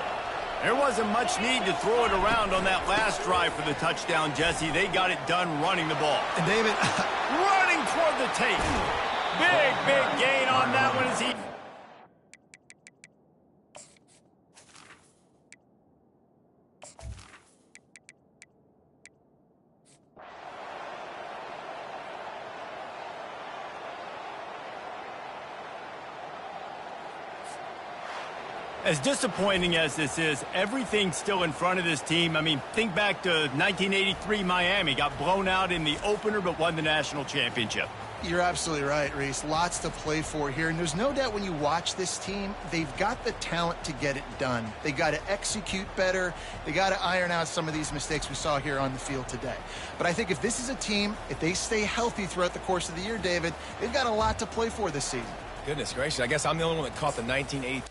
There wasn't much need to throw it around on that last drive for the touchdown, Jesse. They got it done running the ball. And David, running toward the tape. Big gain on that one as he... As disappointing as this is, everything's still in front of this team. I mean, think back to 1983 Miami. Got blown out in the opener but won the national championship. you're absolutely right, Reese. Lots to play for here. And there's no doubt when you watch this team, they've got the talent to get it done. They got to execute better. They got to iron out some of these mistakes we saw here on the field today. But I think if this is a team, if they stay healthy throughout the course of the year, David, they've got a lot to play for this season. Goodness gracious, I guess I'm the only one that caught the 1980.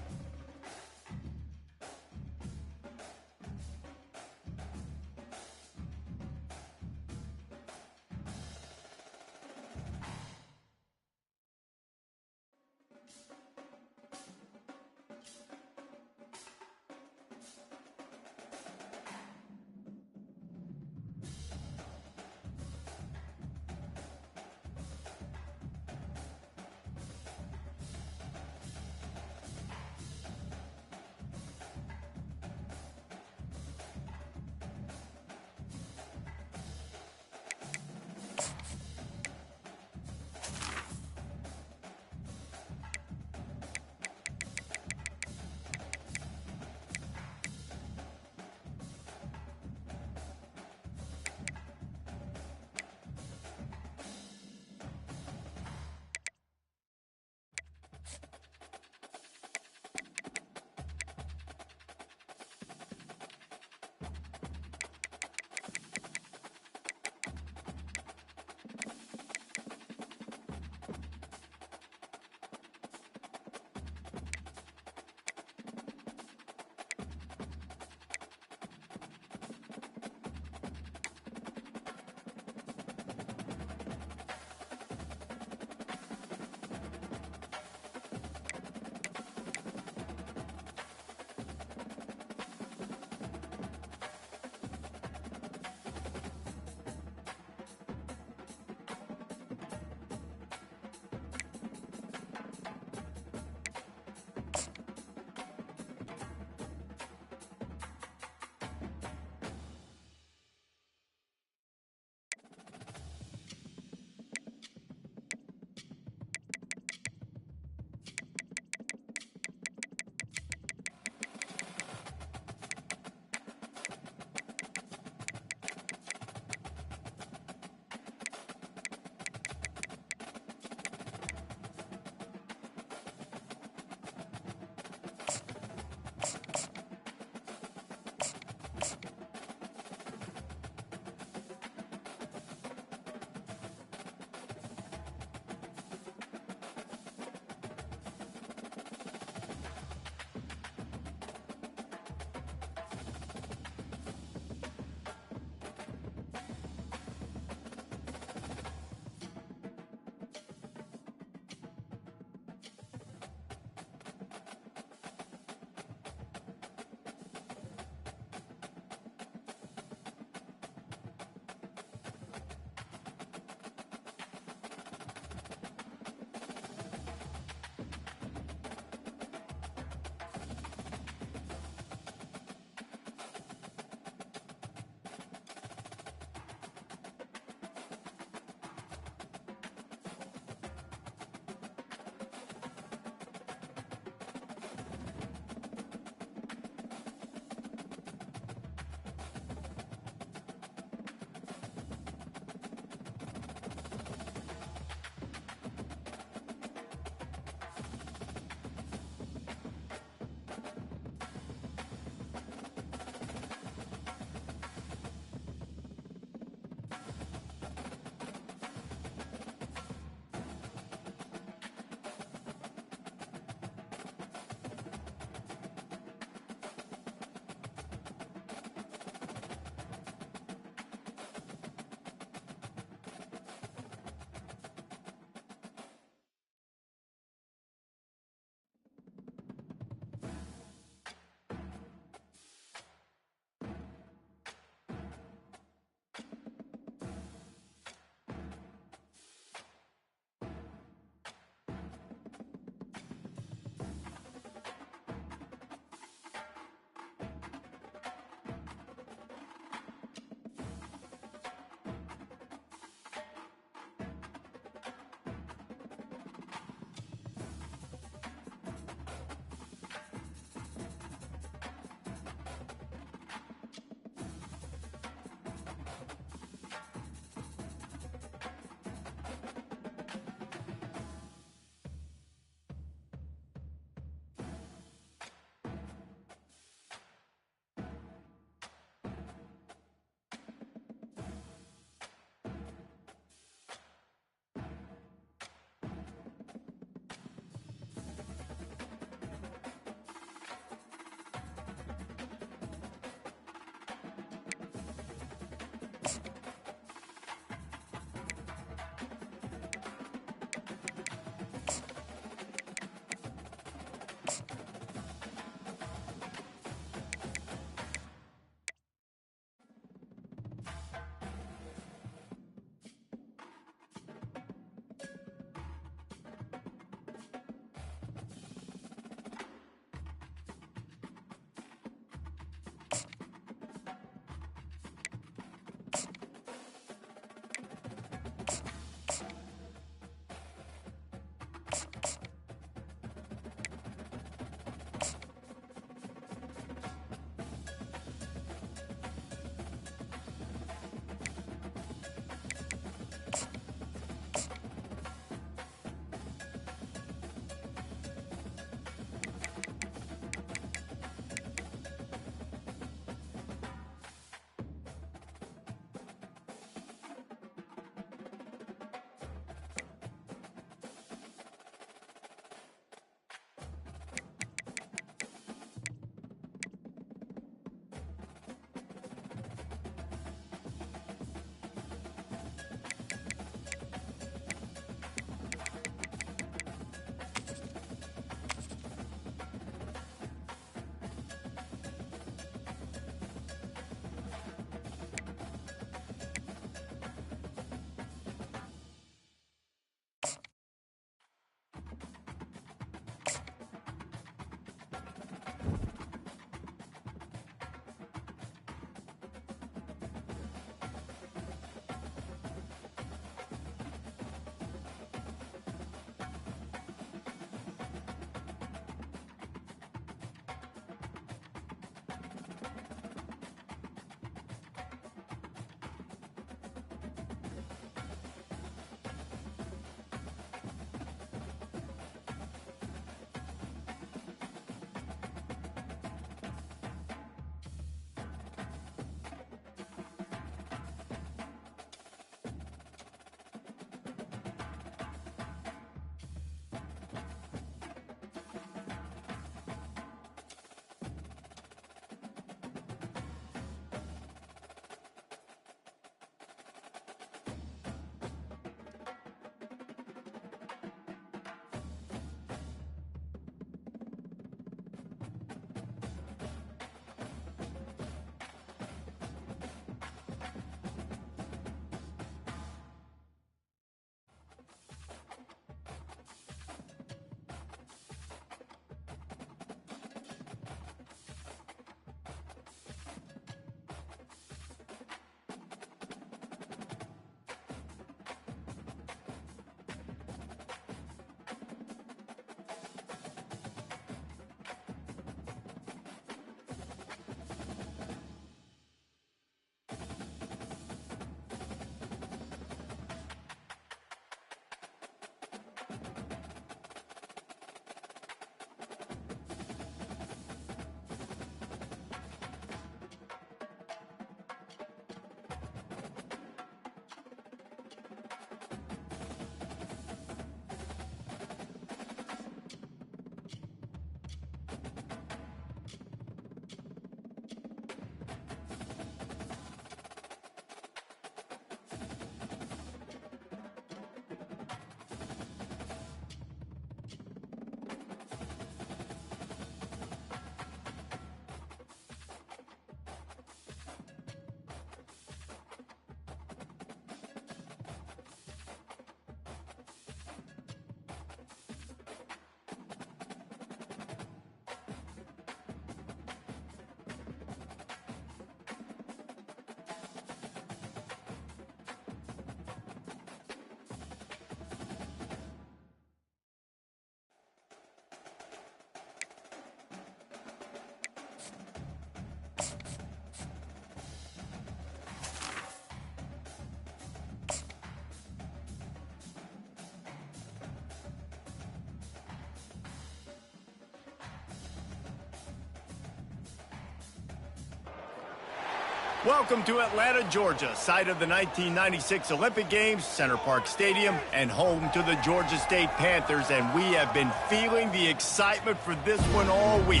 Welcome to Atlanta, Georgia, site of the 1996 Olympic Games, Center Park Stadium, and home to the Georgia State Panthers, and we have been feeling the excitement for this one all week.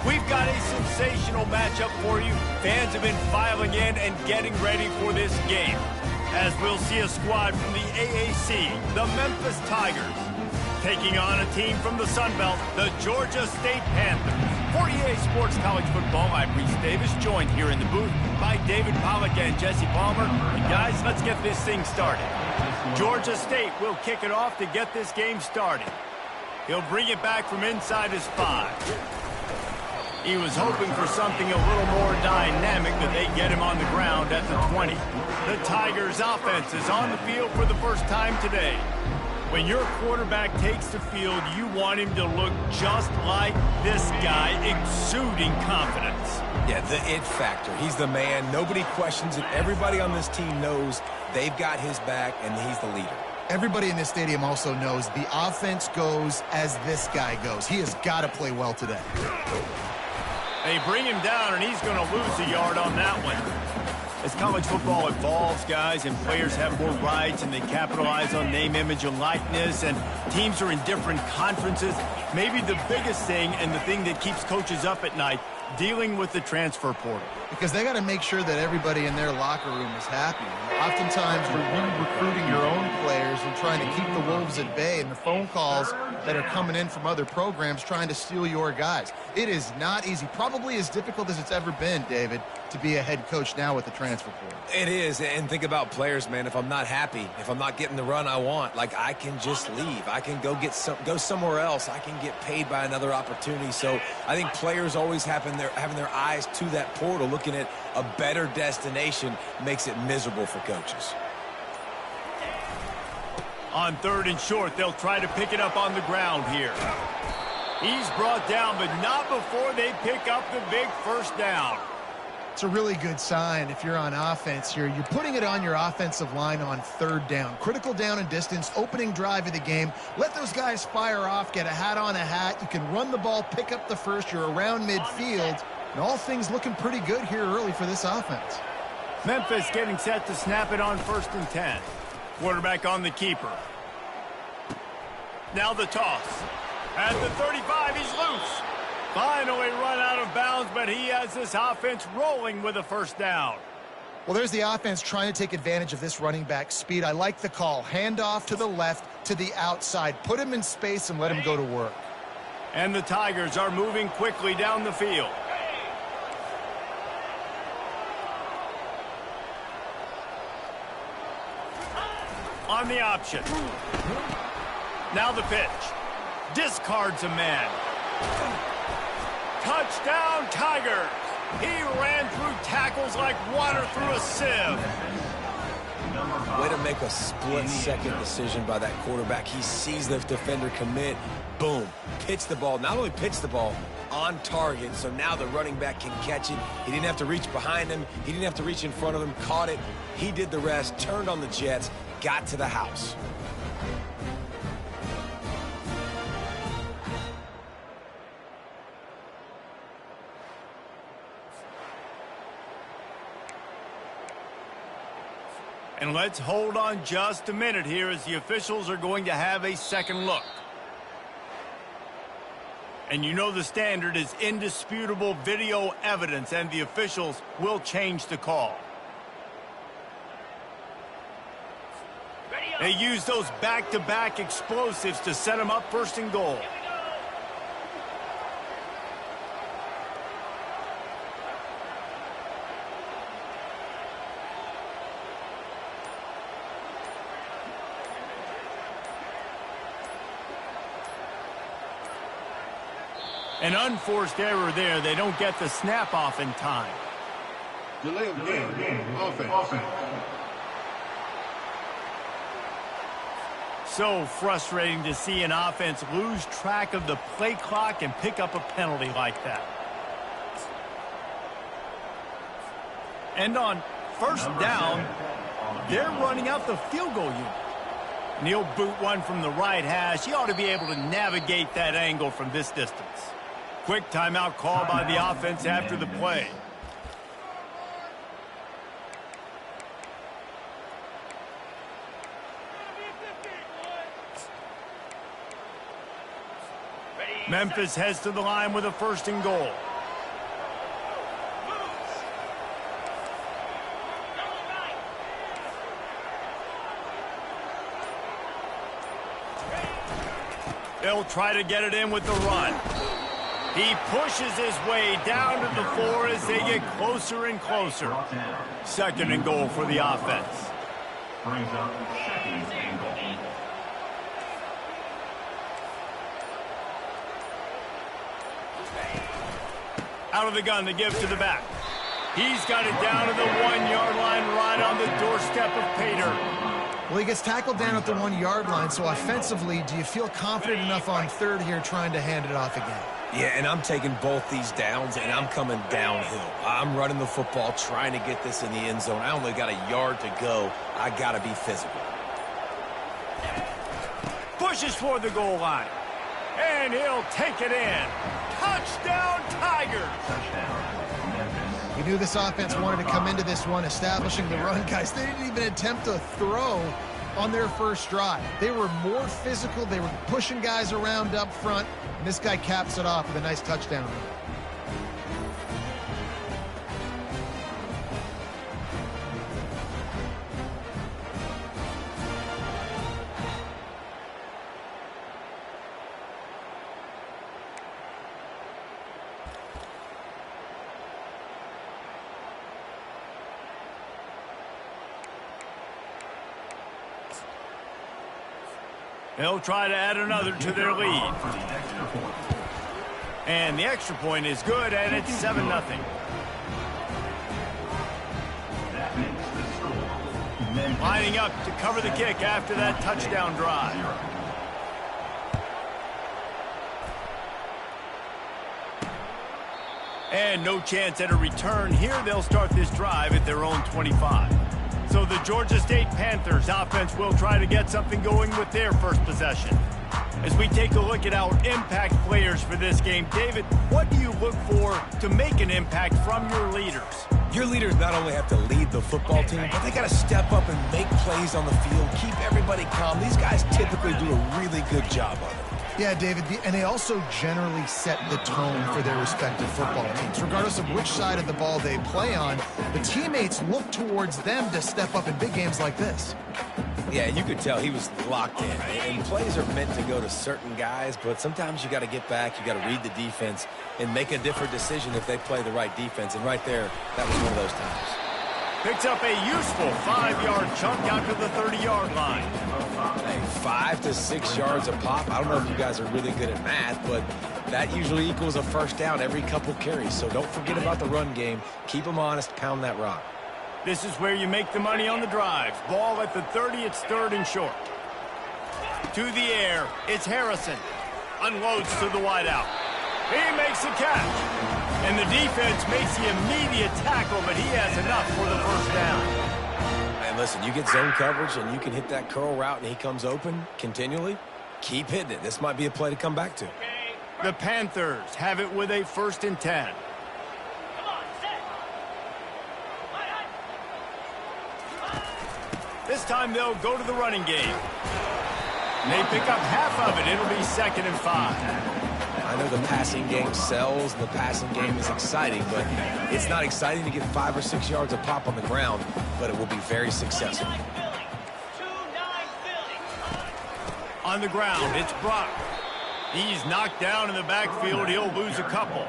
We've got a sensational matchup for you. Fans have been filing in and getting ready for this game, as we'll see a squad from the AAC, the Memphis Tigers, taking on a team from the Sun Belt, the Georgia State Panthers. For EA Sports College Football, I'm Reese Davis, joined here in the booth by David Pollack and Jesse Palmer. And guys, let's get this thing started. Georgia State will kick it off to get this game started. He'll bring it back from inside his 5. He was hoping for something a little more dynamic, that they get him on the ground at the 20. The Tigers' offense is on the field for the first time today. When your quarterback takes the field, you want him to look just like this guy, exuding confidence. Yeah, the it factor. He's the man. Nobody questions it. Everybody on this team knows they've got his back, and he's the leader. Everybody in this stadium also knows the offense goes as this guy goes. He has got to play well today. They bring him down, and he's going to lose a yard on that one. As college football evolves, guys, and players have more rights and they capitalize on name, image, and likeness, and teams are in different conferences, maybe the biggest thing and the thing that keeps coaches up at night, dealing with the transfer portal. Because they got to make sure that everybody in their locker room is happy. Oftentimes, we're recruiting your own players and trying to keep the wolves at bay, and the phone calls that are coming in from other programs trying to steal your guys. It is not easy. Probably as difficult as it's ever been, David, to be a head coach now with the transfer portal. It is, and think about players, man. If I'm not happy, if I'm not getting the run I want, like, I can just leave. I can go somewhere else. I can get paid by another opportunity. So I think players always having their eyes to that portal, looking at a better destination, makes it miserable for coaches. On 3rd and short, they'll try to pick it up on the ground here. He's brought down, but not before they pick up the big first down. It's a really good sign if you're on offense here. You're putting it on your offensive line on 3rd down. Critical down and distance, opening drive of the game. Let those guys fire off, get a hat on a hat. You can run the ball, pick up the first. You're around midfield. And all things looking pretty good here early for this offense. Memphis getting set to snap it on 1st and 10. Quarterback on the keeper. Now the toss. At the 35, he's loose. Finally run out of bounds, but he has this offense rolling with a first down. Well, there's the offense trying to take advantage of this running back speed. I like the call. Handoff to the left, to the outside. Put him in space and let him go to work. And the Tigers are moving quickly down the field. On the option. Now the pitch. Discards a man. Touchdown, Tigers. He ran through tackles like water through a sieve. Way to make a split-second decision by that quarterback. He sees the defender commit. Boom. Pitch the ball. Not only pitch the ball, on target, so now the running back can catch it. He didn't have to reach behind him. He didn't have to reach in front of him. Caught it. He did the rest. Turned on the Jets. Got to the house. And let's hold on just a minute here as the officials are going to have a second look. And you know the standard is indisputable video evidence, and the officials will change the call. They use those back-to-back explosives to set them up 1st and goal. An unforced error there. They don't get the snap off in time. Delay of game. Offense. So frustrating to see an offense lose track of the play clock and pick up a penalty like that. And on 1st down, they're running out the field goal unit. And he'll boot one from the right hash. He ought to be able to navigate that angle from this distance. Quick timeout call by the offense after the play. Memphis heads to the line with a 1st and goal. They'll try to get it in with the run. He pushes his way down to the 4 as they get closer and closer. 2nd and goal for the offense. Brings up 2nd and goal. Out of the gun to give to the back. He's got it down to the 1-yard line right on the doorstep of Pater. Well, he gets tackled down at the 1-yard line, so offensively, do you feel confident enough on 3rd here trying to hand it off again? Yeah, and I'm taking both these downs, and I'm coming downhill. I'm running the football, trying to get this in the end zone. I only got a yard to go. I got to be physical. Pushes for the goal line. And he'll take it in. Touchdown, Tigers! You knew this offense wanted to come into this one establishing the run, guys. They didn't even attempt to throw on their first drive. They were more physical. They were pushing guys around up front. And this guy caps it off with a nice touchdown run. They'll try to add another to their lead. And the extra point is good, and it's 7-0. Lining up to cover the kick after that touchdown drive. And no chance at a return here. They'll start this drive at their own 25. So the Georgia State Panthers offense will try to get something going with their first possession. As we take a look at our impact players for this game, David, what do you look for to make an impact from your leaders? Your leaders not only have to lead the football team, but they got to step up and make plays on the field, keep everybody calm. These guys typically do a really good job of it. Yeah, David, and they also generally set the tone for their respective football teams. Regardless of which side of the ball they play on, the teammates look towards them to step up in big games like this. Yeah, you could tell he was locked in. And plays are meant to go to certain guys, but sometimes you got to get back, you got to read the defense, and make a different decision if they play the right defense. And right there, that was one of those times. Picks up a useful 5-yard chunk out to the 30-yard line. Hey, 5 to 6 yards a pop. I don't know if you guys are really good at math, but that usually equals a first down every couple carries. So don't forget about the run game. Keep them honest, pound that rock. This is where you make the money on the drives. Ball at the 30, it's 3rd and short. To the air, it's Harrison. Unloads to the wideout. He makes the catch. And the defense makes the immediate tackle, but he has enough for the first down. And listen, you get zone coverage and you can hit that curl route and he comes open continually. Keep hitting it. This might be a play to come back to. The Panthers have it with a 1st and 10. This time they'll go to the running game. They pick up half of it. It'll be 2nd and 5. I know the passing game sells, the passing game is exciting, but it's not exciting to get 5 or 6 yards a pop on the ground, but it will be very successful. On the ground, it's Brock. He's knocked down in the backfield. He'll lose a couple.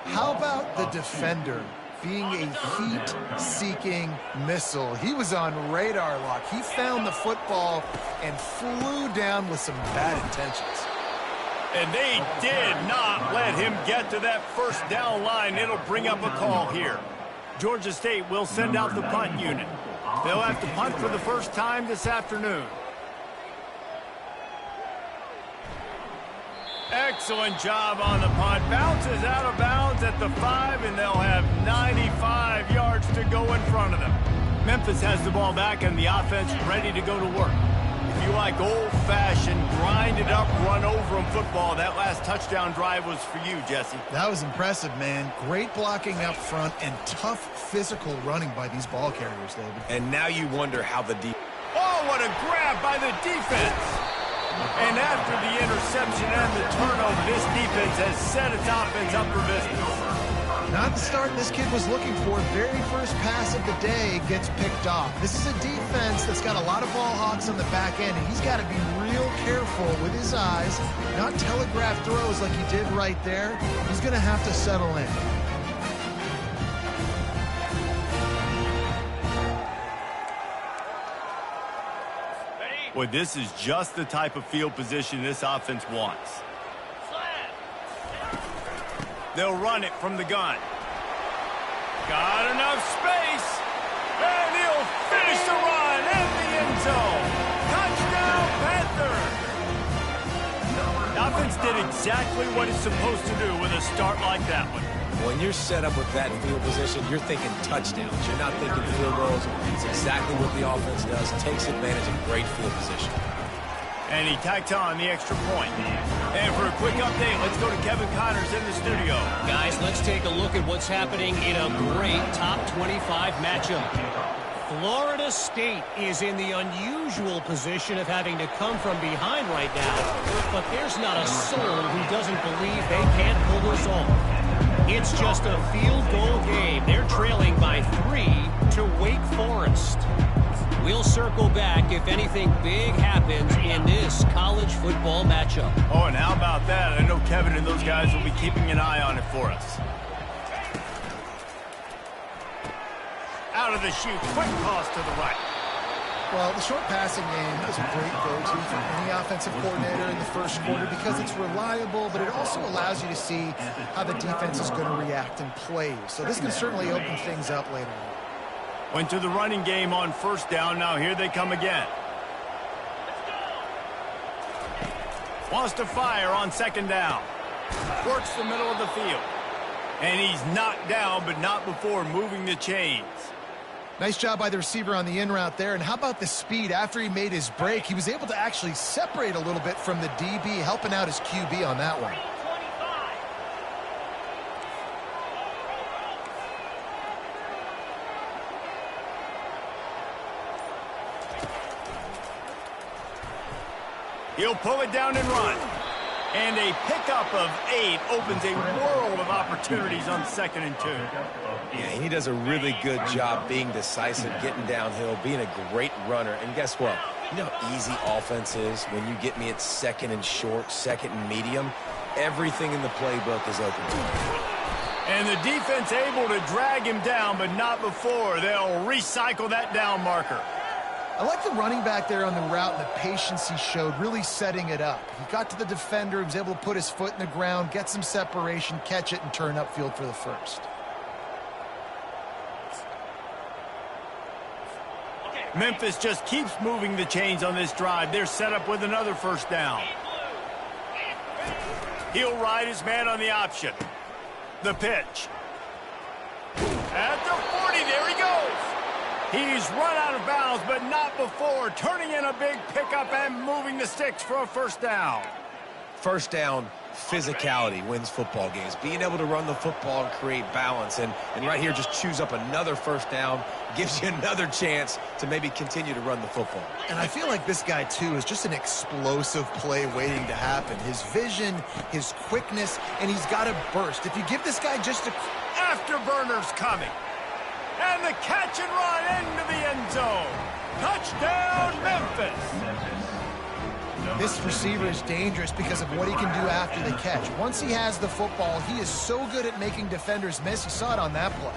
How about the defender being a heat-seeking missile? He was on radar lock. He found the football and flew down with some bad intentions. And they did not let him get to that first down line. It'll bring up a call here. Georgia State will send out the punt unit. They'll have to punt for the first time this afternoon. Excellent job on the punt. Bounces out of bounds at the 5, and they'll have 95 yards to go in front of them. Memphis has the ball back, and the offense ready to go to work. If you like old-fashioned, grind-it-up, run-over-'em football, that last touchdown drive was for you, Jesse. That was impressive, man. Great blocking up front and tough physical running by these ball carriers, David. And now you wonder how the Oh, what a grab by the defense! And after the interception and the turnover, this defense has set its offense up for business. Not the start this kid was looking for. Very first pass of the day gets picked off. This is a defense that's got a lot of ball hawks on the back end, and he's got to be real careful with his eyes, not telegraph throws like he did right there. He's going to have to settle in. Boy, this is just the type of field position this offense wants. They'll run it from the gun. Got enough space. And he'll finish the run in the end zone. Touchdown, Panthers. The offense did exactly what it's supposed to do with a start like that one. When you're set up with that field position, you're thinking touchdowns. You're not thinking field goals. It's exactly what the offense does. Takes advantage of great field position. And he tacked on the extra point. And for a quick update, let's go to Kevin Connors in the studio. Guys, let's take a look at what's happening in a great top 25 matchup. Florida State is in the unusual position of having to come from behind right now, but there's not a soul who doesn't believe they can't pull this off. It's just a field goal game. They're trailing by 3 to Wake Forest. We'll circle back if anything big happens in this college football matchup. Oh, and how about that? I know Kevin and those guys will be keeping an eye on it for us. Out of the chute, quick toss to the right. Well, the short passing game is a great go-to for any offensive coordinator in the first quarter because it's reliable, but it also allows you to see how the defense is going to react and play. So this can certainly open things up later on. Went to the running game on first down. Now here they come again. Wants to fire on second down. Works the middle of the field. And he's knocked down, but not before moving the chains. Nice job by the receiver on the in route there. And how about the speed? After he made his break, he was able to actually separate a little bit from the DB, helping out his QB on that one. He'll pull it down and run. And a pickup of 8 opens a world of opportunities on 2nd and 2. Yeah, he does a really good job being decisive, getting downhill, being a great runner. And guess what? You know how easy offense is when you get me at 2nd and short, 2nd and medium? Everything in the playbook is open to him. And the defense able to drag him down, but not before. They'll recycle that down marker. I like the running back there on the route and the patience he showed, really setting it up. He got to the defender, he was able to put his foot in the ground, get some separation, catch it, and turn upfield for the first. Memphis just keeps moving the chains on this drive. They're set up with another first down. He'll ride his man on the option. The pitch. At the 40, there he goes. He's run out of bounds, but not before turning in a big pickup and moving the sticks for a first down. First down, physicality wins football games. Being able to run the football and create balance. And right here, just choose up another first down, gives you another chance to maybe continue to run the football. And I feel like this guy, too, is just an explosive play waiting to happen. His vision, his quickness, and he's got a burst. If you give this guy just a... Afterburners coming. And the catch and run into the end zone. Touchdown, Memphis. This receiver is dangerous because of what he can do after the catch. Once he has the football, he is so good at making defenders miss. You saw it on that play.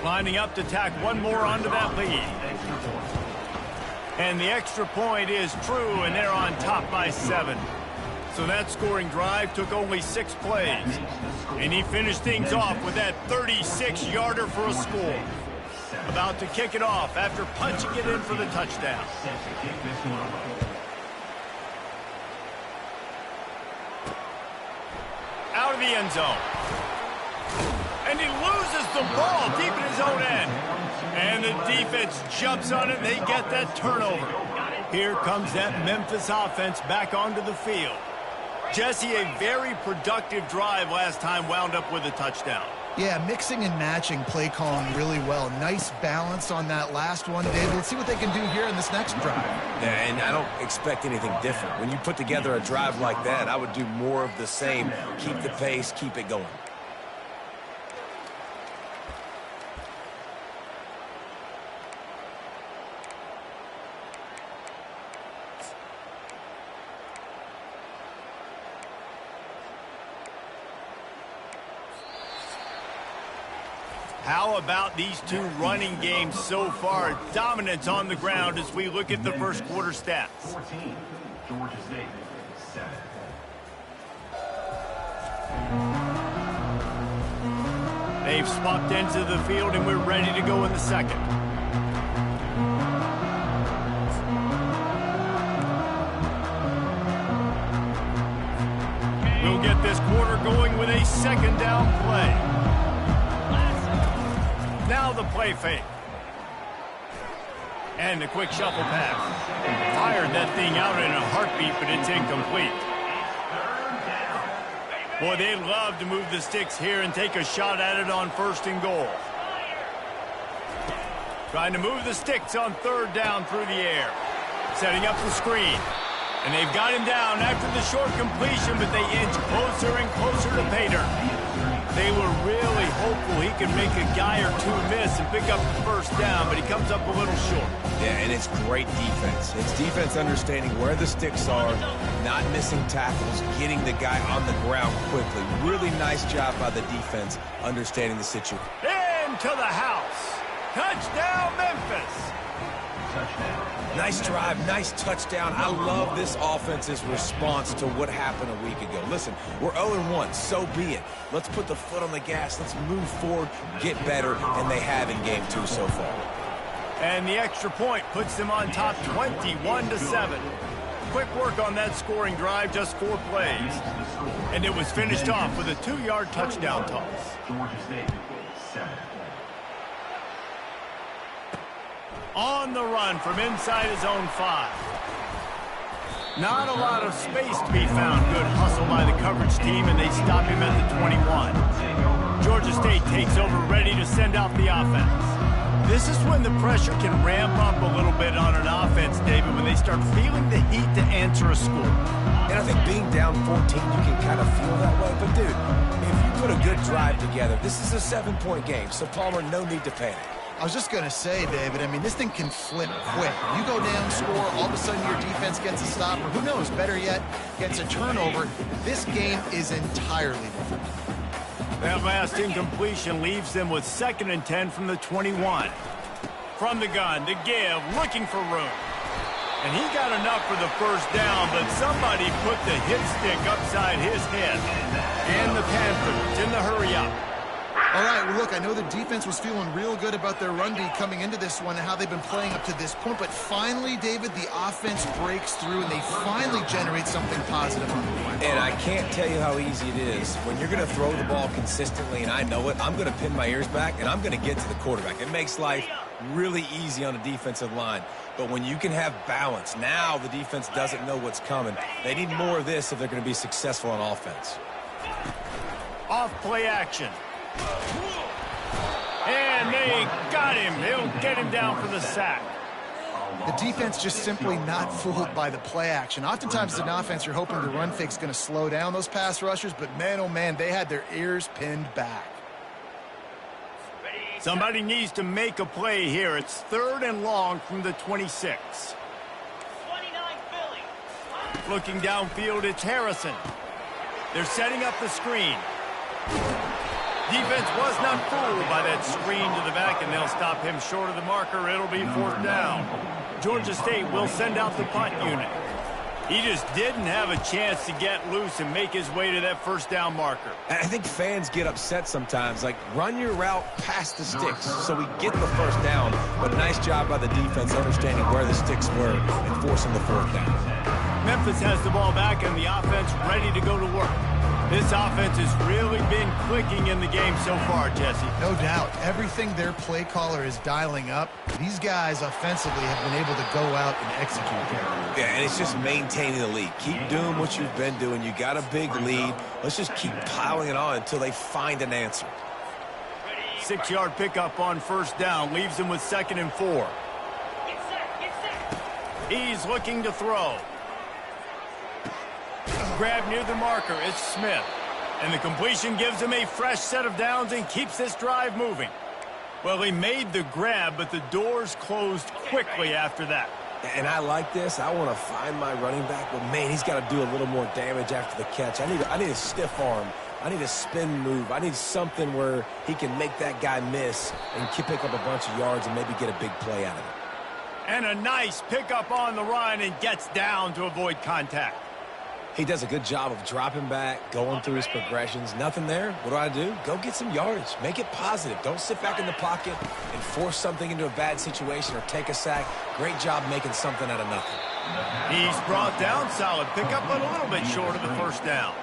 Lining up to tack one more onto that lead. And the extra point is true, and they're on top by 7. So that scoring drive took only 6 plays. And he finished things off with that 36-yarder for a score. About to kick it off after punching it in for the touchdown. Out of the end zone. And he loses the ball deep in his own end. And the defense jumps on it, and they get that turnover. Here comes that Memphis offense back onto the field. Jesse, a very productive drive last time wound up with a touchdown. Yeah, mixing and matching play calling really well. Nice balance on that last one, David. Let's see what they can do here in this next drive. Yeah, and I don't expect anything different. When you put together a drive like that, I would do more of the same. Keep the pace, keep it going. How about these two running games so far? Dominance on the ground as we look at the first quarter stats. 14, Georgia State, 7. They've swapped ends of the field, and we're ready to go in the second. We'll get this quarter going with a second down play. Now the play fake. And the quick shuffle pass. Fired that thing out in a heartbeat, but it's incomplete. Boy, they'd love to move the sticks here and take a shot at it on 1st and goal. Trying to move the sticks on 3rd down through the air. Setting up the screen. And they've got him down after the short completion, but they inch closer and closer to Pater. They were really hopeful he could make a guy or two miss and pick up the 1st down, but he comes up a little short. Yeah, and it's great defense. It's defense understanding where the sticks are, not missing tackles, getting the guy on the ground quickly. Really nice job by the defense understanding the situation. Into the house. Touchdown, Memphis. Touchdown. Nice drive, nice touchdown. I love this offense's response to what happened a week ago. Listen, we're 0-1, so be it. Let's put the foot on the gas. Let's move forward, get better, and they have in game 2 so far. And the extra point puts them on top 21-7. Quick work on that scoring drive, just 4 plays. And it was finished off with a 2-yard touchdown toss. Georgia State, 7. On the run from inside his own 5. Not a lot of space to be found. Good hustle by the coverage team, and they stop him at the 21. Georgia State takes over, ready to send out the offense. This is when the pressure can ramp up a little bit on an offense, David, when they start feeling the heat to answer a score. And I think being down 14, you can kind of feel that way. But, dude, if you put a good drive together, this is a 7-point game, so, Palmer, no need to panic. I was just going to say, David, I mean, this thing can flip quick. You go down, score, all of a sudden your defense gets a stop, or who knows, better yet, gets a turnover. This game is entirely different. That last incompletion leaves them with 2nd and 10 from the 21. From the gun, to give, looking for room. And he got enough for the 1st down, but somebody put the hit stick upside his head. And the Panthers in the hurry-up. All right, well, look, I know the defense was feeling real good about their run D coming into this one and how they've been playing up to this point, but finally, David, the offense breaks through and they finally generate something positive on the play. And I can't tell you how easy it is. When you're going to throw the ball consistently, and I know it, I'm going to pin my ears back, and I'm going to get to the quarterback. It makes life really easy on the defensive line. But when you can have balance, now the defense doesn't know what's coming. They need more of this if they're going to be successful on offense. Off play action. And they got him. They'll get him down for the sack. The defense just simply not fooled by the play action. Oftentimes as an offense, you're hoping the run fake's going to slow down those pass rushers, but man, oh man, they had their ears pinned back. Somebody needs to make a play here. It's 3rd and long from the 26. 29 Philly. Looking downfield, it's Harrison. They're setting up the screen. Defense was not fooled by that screen to the back, and they'll stop him short of the marker. It'll be 4th down. Georgia State will send out the punt unit. He just didn't have a chance to get loose and make his way to that 1st down marker. I think fans get upset sometimes. Like, run your route past the sticks so we get the 1st down. But nice job by the defense understanding where the sticks were and forcing the 4th down. Memphis has the ball back and the offense ready to go to work. This offense has really been clicking in the game so far, Jesse. No doubt. Everything their play caller is dialing up, these guys offensively have been able to go out and execute there. Yeah, and it's just maintaining the lead. Keep doing what you've been doing. You got a big lead. Let's just keep piling it on until they find an answer. 6-yard pickup on first down leaves him with 2nd and 4. Get set, get set. He's looking to throw. Grab near the marker. It's Smith. And the completion gives him a fresh set of downs and keeps this drive moving. Well, he made the grab, but the doors closed quickly after that. And I like this. I want to find my running back, but, man, he's got to do a little more damage after the catch. I need a stiff arm. I need a spin move. I need something where he can make that guy miss and pick up a bunch of yards and maybe get a big play out of it. And a nice pickup on the run and gets down to avoid contact. He does a good job of dropping back, going through his progressions. Nothing there. What do? Go get some yardage. Make it positive. Don't sit back in the pocket and force something into a bad situation or take a sack. Great job making something out of nothing. He's brought down. Solid pickup, but a little bit short of the first down.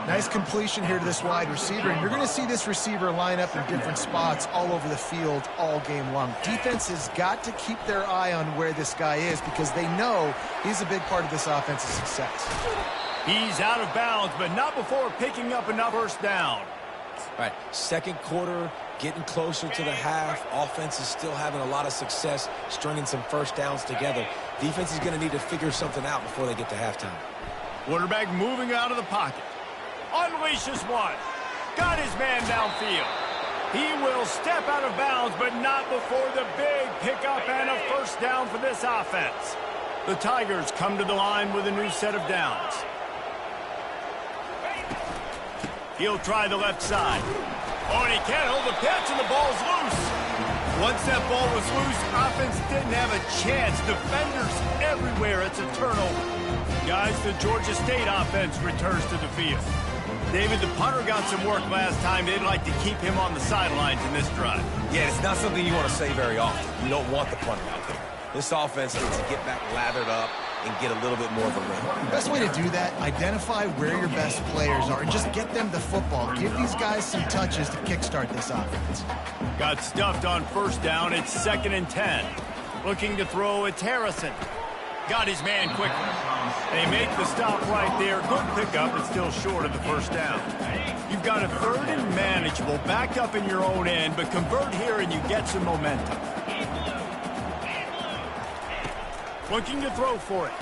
Nice completion here to this wide receiver, and you're going to see this receiver line up in different spots all over the field all game long. Defense has got to keep their eye on where this guy is because they know he's a big part of this offense's success. He's out of bounds, but not before picking up enough first down. All right, second quarter, getting closer to the half. Offense is still having a lot of success stringing some first downs together. Defense is going to need to figure something out before they get to halftime. Quarterback moving out of the pocket. Unleashes one. Got his man downfield. He will step out of bounds, but not before the big pickup and a first down for this offense. The Tigers come to the line with a new set of downs. He'll try the left side. Oh, and he can't hold the pitch, and the ball's loose. Once that ball was loose, offense didn't have a chance. Defenders everywhere. It's a turnover. Guys, the Georgia State offense returns to the field. David, the punter got some work last time. They'd like to keep him on the sidelines in this drive. Yeah, it's not something you want to say very often. You don't want the punter out there. This offense needs to get back lathered up and get a little bit more of a rhythm. The best way to do that, identify where your best players are and just get them the football. Give these guys some touches to kickstart this offense. Got stuffed on first down. It's 2nd and 10. Looking to throw, it's Harrison. Got his man quickly. They make the stop right there. Good pickup, but still short of the first down. You've got a 3rd and manageable, backed up in your own end, but convert here and you get some momentum. Looking to throw for it.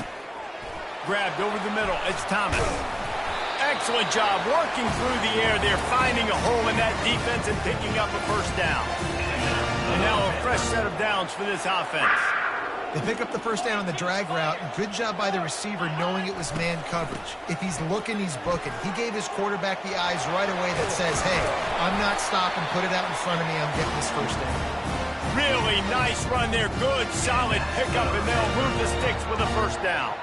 Grabbed over the middle. It's Thomas. Excellent job working through the air. They're finding a hole in that defense and picking up a first down. And now a fresh set of downs for this offense. They pick up the first down on the drag route. Good job by the receiver knowing it was man coverage. If he's looking, he's booking. He gave his quarterback the eyes right away that says, hey, I'm not stopping. Put it out in front of me. I'm getting this first down. Really nice run there. Good, solid pickup, and they'll move the sticks with a first down.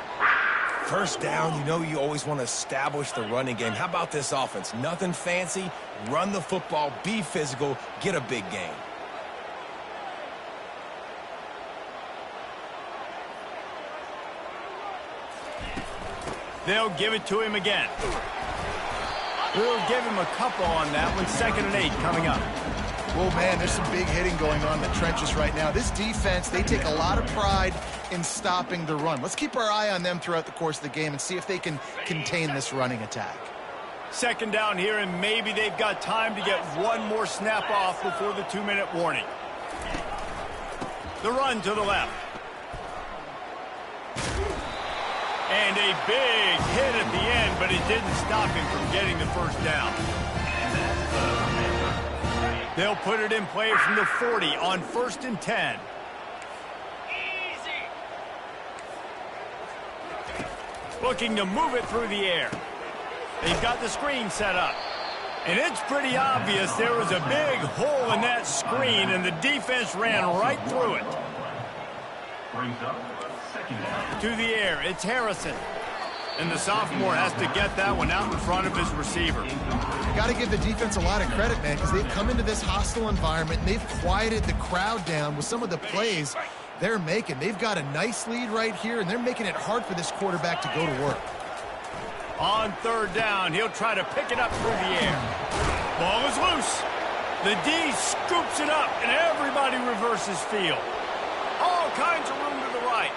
First down, you know you always want to establish the running game. How about this offense? Nothing fancy. Run the football, be physical, get a big gain. They'll give it to him again. We'll give him a couple on that one. 2nd and 8 coming up. Oh, man, there's some big hitting going on in the trenches right now. This defense, they take a lot of pride in stopping the run. Let's keep our eye on them throughout the course of the game and see if they can contain this running attack. 2nd down here, and maybe they've got time to get one more snap off before the 2-minute warning. The run to the left. And a big hit at the end, but it didn't stop him from getting the first down. They'll put it in play from the 40 on 1st and 10. Easy. Looking to move it through the air. They've got the screen set up. And it's pretty obvious there was a big hole in that screen, and the defense ran right through it. Brings up 2nd down. To the air, it's Harrison. And the sophomore has to get that one out in front of his receiver. Got to give the defense a lot of credit, man, because they've come into this hostile environment and they've quieted the crowd down with some of the plays they're making. They've got a nice lead right here, and they're making it hard for this quarterback to go to work. On 3rd down, he'll try to pick it up through the air. Ball is loose. The D scoops it up, and everybody reverses field. All kinds of room to the right.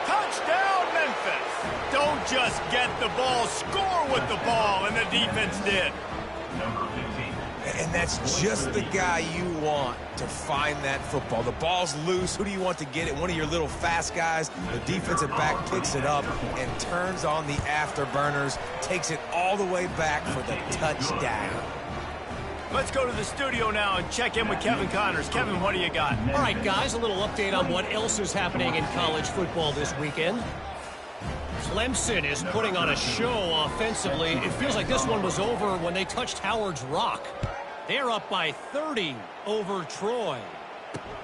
Touchdown, Memphis. Don't just get the ball, score with the ball, and the defense did. Number 15. And that's just the guy you want to find that football. The ball's loose. Who do you want to get it? One of your little fast guys. The defensive back picks it up and turns on the afterburners, takes it all the way back for the touchdown. Let's go to the studio now and check in with Kevin Connors. Kevin, what do you got? All right, guys, a little update on what else is happening in college football this weekend. Clemson is putting on a show offensively. It feels like this one was over when they touched Howard's Rock. They're up by 30 over Troy.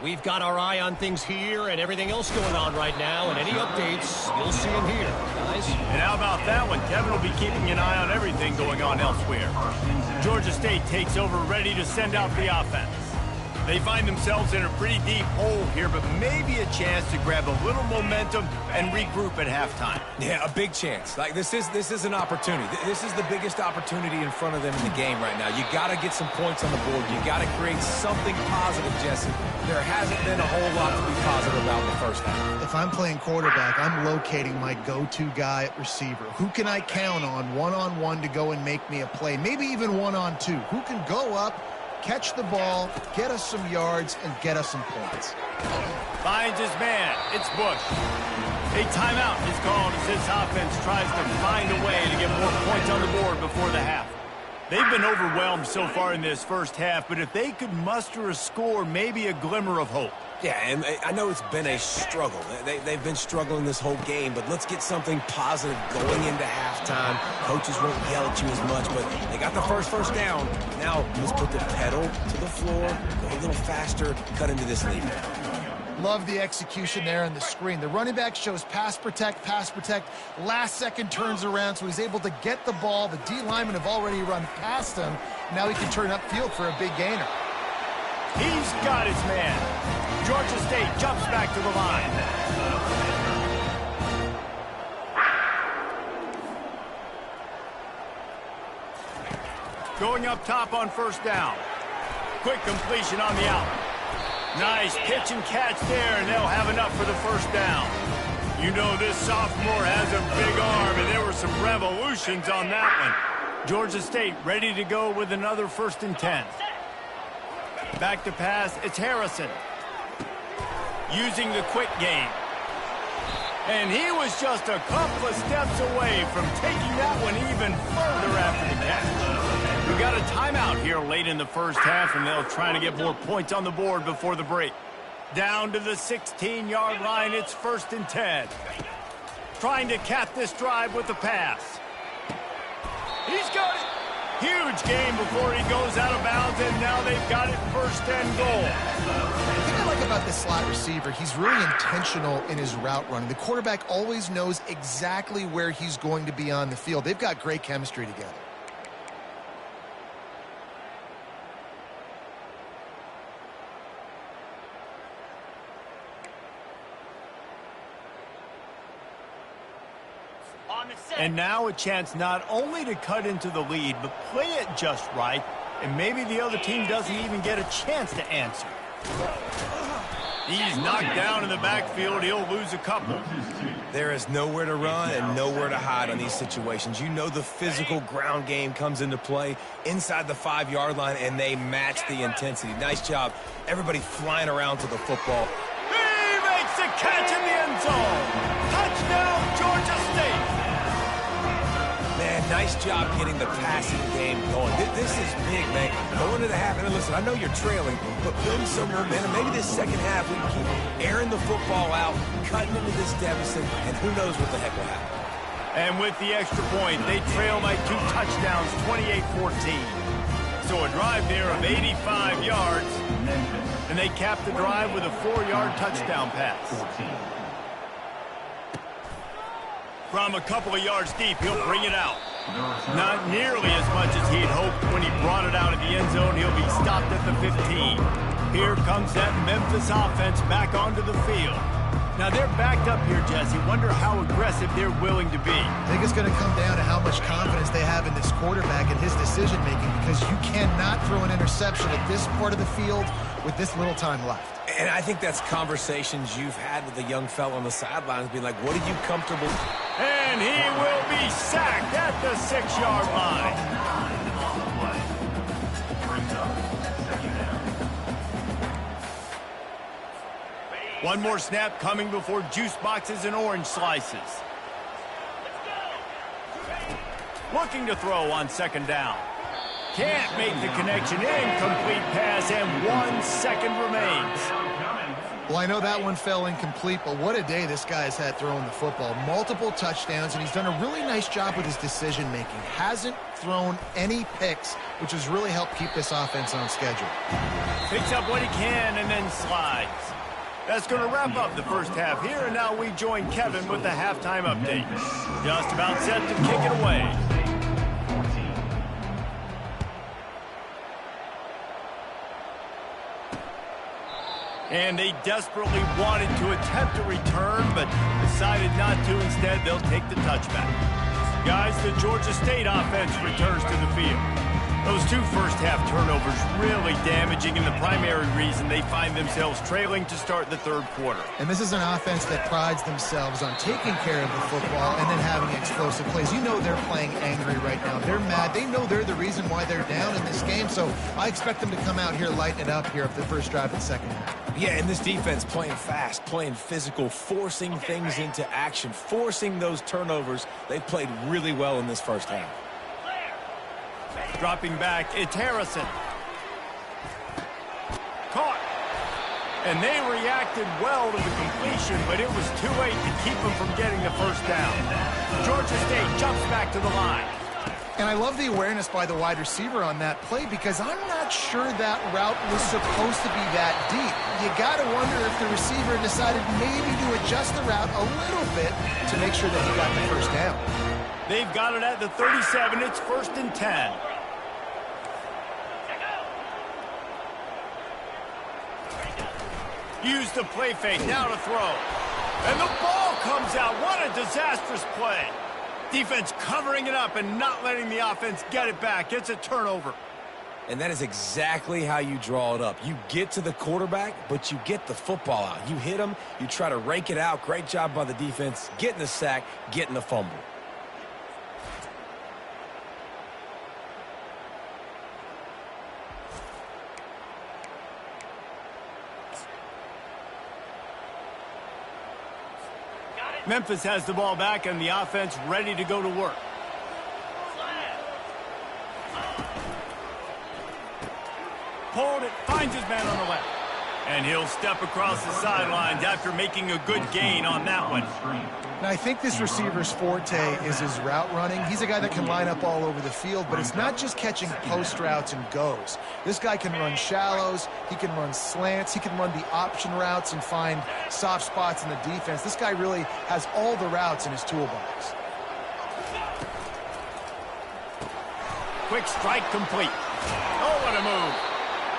We've got our eye on things here and everything else going on right now, and any updates, you'll see them here, guys. And how about that one? Kevin will be keeping an eye on everything going on elsewhere. Georgia State takes over, ready to send out the offense. They find themselves in a pretty deep hole here, but maybe a chance to grab a little momentum and regroup at halftime. Yeah, a big chance. Like this is an opportunity. This is the biggest opportunity in front of them in the game right now. You got to get some points on the board. You got to create something positive, Jesse. There hasn't been a whole lot to be positive about in the first half. If I'm playing quarterback, I'm locating my go-to guy at receiver. Who can I count on one-on-one to go and make me a play? Maybe even one-on-two. Who can go up, catch the ball, get us some yards, and get us some points? Finds his man. It's Bush. A timeout is called as this offense tries to find a way to get more points on the board before the half. They've been overwhelmed so far in this first half, but if they could muster a score, maybe a glimmer of hope. Yeah, and I know it's been a struggle. They've been struggling this whole game, but let's get something positive going into halftime. Coaches won't yell at you as much, but they got the first down. Now let's put the pedal to the floor, go a little faster, cut into this lead. Love the execution there on the screen. The running back shows pass protect. Last second turns around, so he's able to get the ball. The D linemen have already run past him. Now he can turn upfield for a big gainer. He's got his man. Georgia State jumps back to the line. Going up top on first down. Quick completion on the out. Nice pitch and catch there, and they'll have enough for the first down. You know this sophomore has a big arm, and there were some revolutions on that one. Georgia State ready to go with another 1st and 10. Back to pass, it's Harrison. Using the quick game. And he was just a couple of steps away from taking that one even further after the catch. We got a timeout here late in the first half, and they'll try to get more points on the board before the break. Down to the 16-yard line, it's 1st and 10. Trying to cap this drive with the pass. He's got it. Huge game before he goes out of bounds, and now they've got it 1st and goal. The thing I like about this slot receiver, he's really intentional in his route running. The quarterback always knows exactly where he's going to be on the field. They've got great chemistry together. And now a chance not only to cut into the lead, but play it just right, and maybe the other team doesn't even get a chance to answer. He's knocked down in the backfield. He'll lose a couple. There is nowhere to run and nowhere to hide on these situations. You know the physical ground game comes into play inside the 5-yard line, and they match the intensity. Nice job. Everybody flying around to the football. He makes a catch in the end zone. Touchdown, Georgia State. Man, nice job getting the passing game going. This is big, man. Going to the half. And listen, I know you're trailing, but building some momentum. Maybe this second half we can keep airing the football out, cutting into this deficit, and who knows what the heck will happen. And with the extra point, they trail by 2 touchdowns, 28-14. So a drive there of 85 yards, and they cap the drive with a 4-yard touchdown pass. From a couple of yards deep, he'll bring it out. Not nearly as much as he'd hoped when he brought it out of the end zone. He'll be stopped at the 15. Here comes that Memphis offense back onto the field. Now they're backed up here, Jesse. Wonder how aggressive they're willing to be. I think it's going to come down to how much confidence they have in this quarterback and his decision-making, because you cannot throw an interception at this part of the field with this little time left. And I think that's conversations you've had with the young fella on the sidelines, being like, what are you comfortable? And he will be sacked at the 6-yard line. One more snap coming before juice boxes and orange slices. Looking to throw on second down. Can't make the connection. Incomplete pass, and 1 second remains. Well, I know that one fell incomplete, but what a day this guy has had throwing the football. Multiple touchdowns, and he's done a really nice job with his decision-making. Hasn't thrown any picks, which has really helped keep this offense on schedule. Picks up what he can and then slides. That's going to wrap up the first half here, and now we join Kevin with the halftime update. Just about set to kick it away. And they desperately wanted to attempt a return, but decided not to. Instead, they'll take the touchback. Guys, the Georgia State offense returns to the field. Those 2 first-half turnovers really damaging, and the primary reason they find themselves trailing to start the third quarter. And this is an offense that prides themselves on taking care of the football and then having explosive plays. You know they're playing angry right now. They're mad. They know they're the reason why they're down in this game, so I expect them to come out here, lighten it up here of the first drive and second half. Yeah, and this defense playing fast, playing physical, forcing things into action, forcing those turnovers. They played really well in this first half. Dropping back, it's Harrison. Caught. And they reacted well to the completion, but it was too late to keep them from getting the first down. Georgia State jumps back to the line. And I love the awareness by the wide receiver on that play because I'm not sure that route was supposed to be that deep. You got to wonder if the receiver decided maybe to adjust the route a little bit to make sure that he got the first down. They've got it at the 37. It's 1st and 10. Use the play fake. Now to throw. And the ball comes out. What a disastrous play. Defense covering it up and not letting the offense get it back. It's a turnover. And that is exactly how you draw it up. You get to the quarterback, but you get the football out. You hit him, you try to rake it out. Great job by the defense, getting the sack, getting the fumble. Memphis has the ball back and the offense ready to go to work. Hold it, finds his man on the left. And he'll step across the sidelines after making a good gain on that one. Now, I think this receiver's forte is his route running. He's a guy that can line up all over the field, but it's not just catching post routes and goes. This guy can run shallows, he can run slants, he can run the option routes and find soft spots in the defense. This guy really has all the routes in his toolbox. Quick strike complete. Oh, what a move.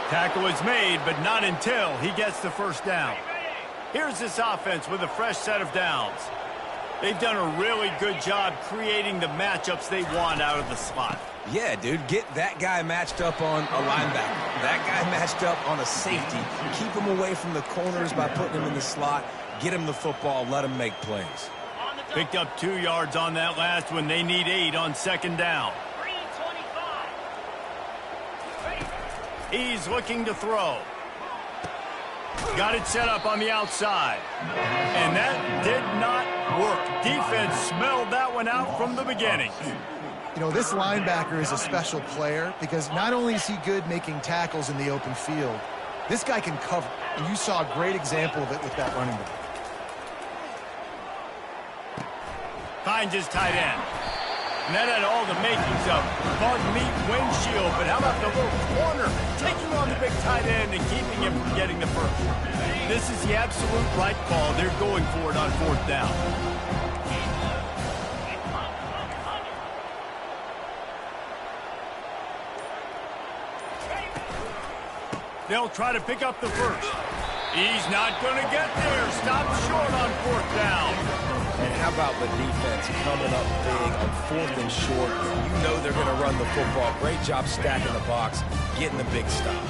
Tackle is made, but not until he gets the first down. Here's this offense with a fresh set of downs. They've done a really good job creating the matchups they want out of the slot. Yeah, dude, get that guy matched up on a linebacker. That guy matched up on a safety. Keep him away from the corners by putting him in the slot. Get him the football. Let him make plays. Picked up 2 yards on that last one. They need 8 on second down. He's looking to throw. Got it set up on the outside. And that did not work. Defense smelled that one out from the beginning. You know, this linebacker is a special player because not only is he good making tackles in the open field, this guy can cover. And you saw a great example of it with that running back. Finds his tight end. And that had all the makings of bug meat windshield. But how about the little corner taking on the big tight end and keeping him from getting the first? This is the absolute right call. They're going for it on 4th down. They'll try to pick up the first. He's not going to get there. Stop short on 4th down. And how about the defense coming up big on 4th and short? You know they're going to run the football. Great job stacking the box, getting the big stop.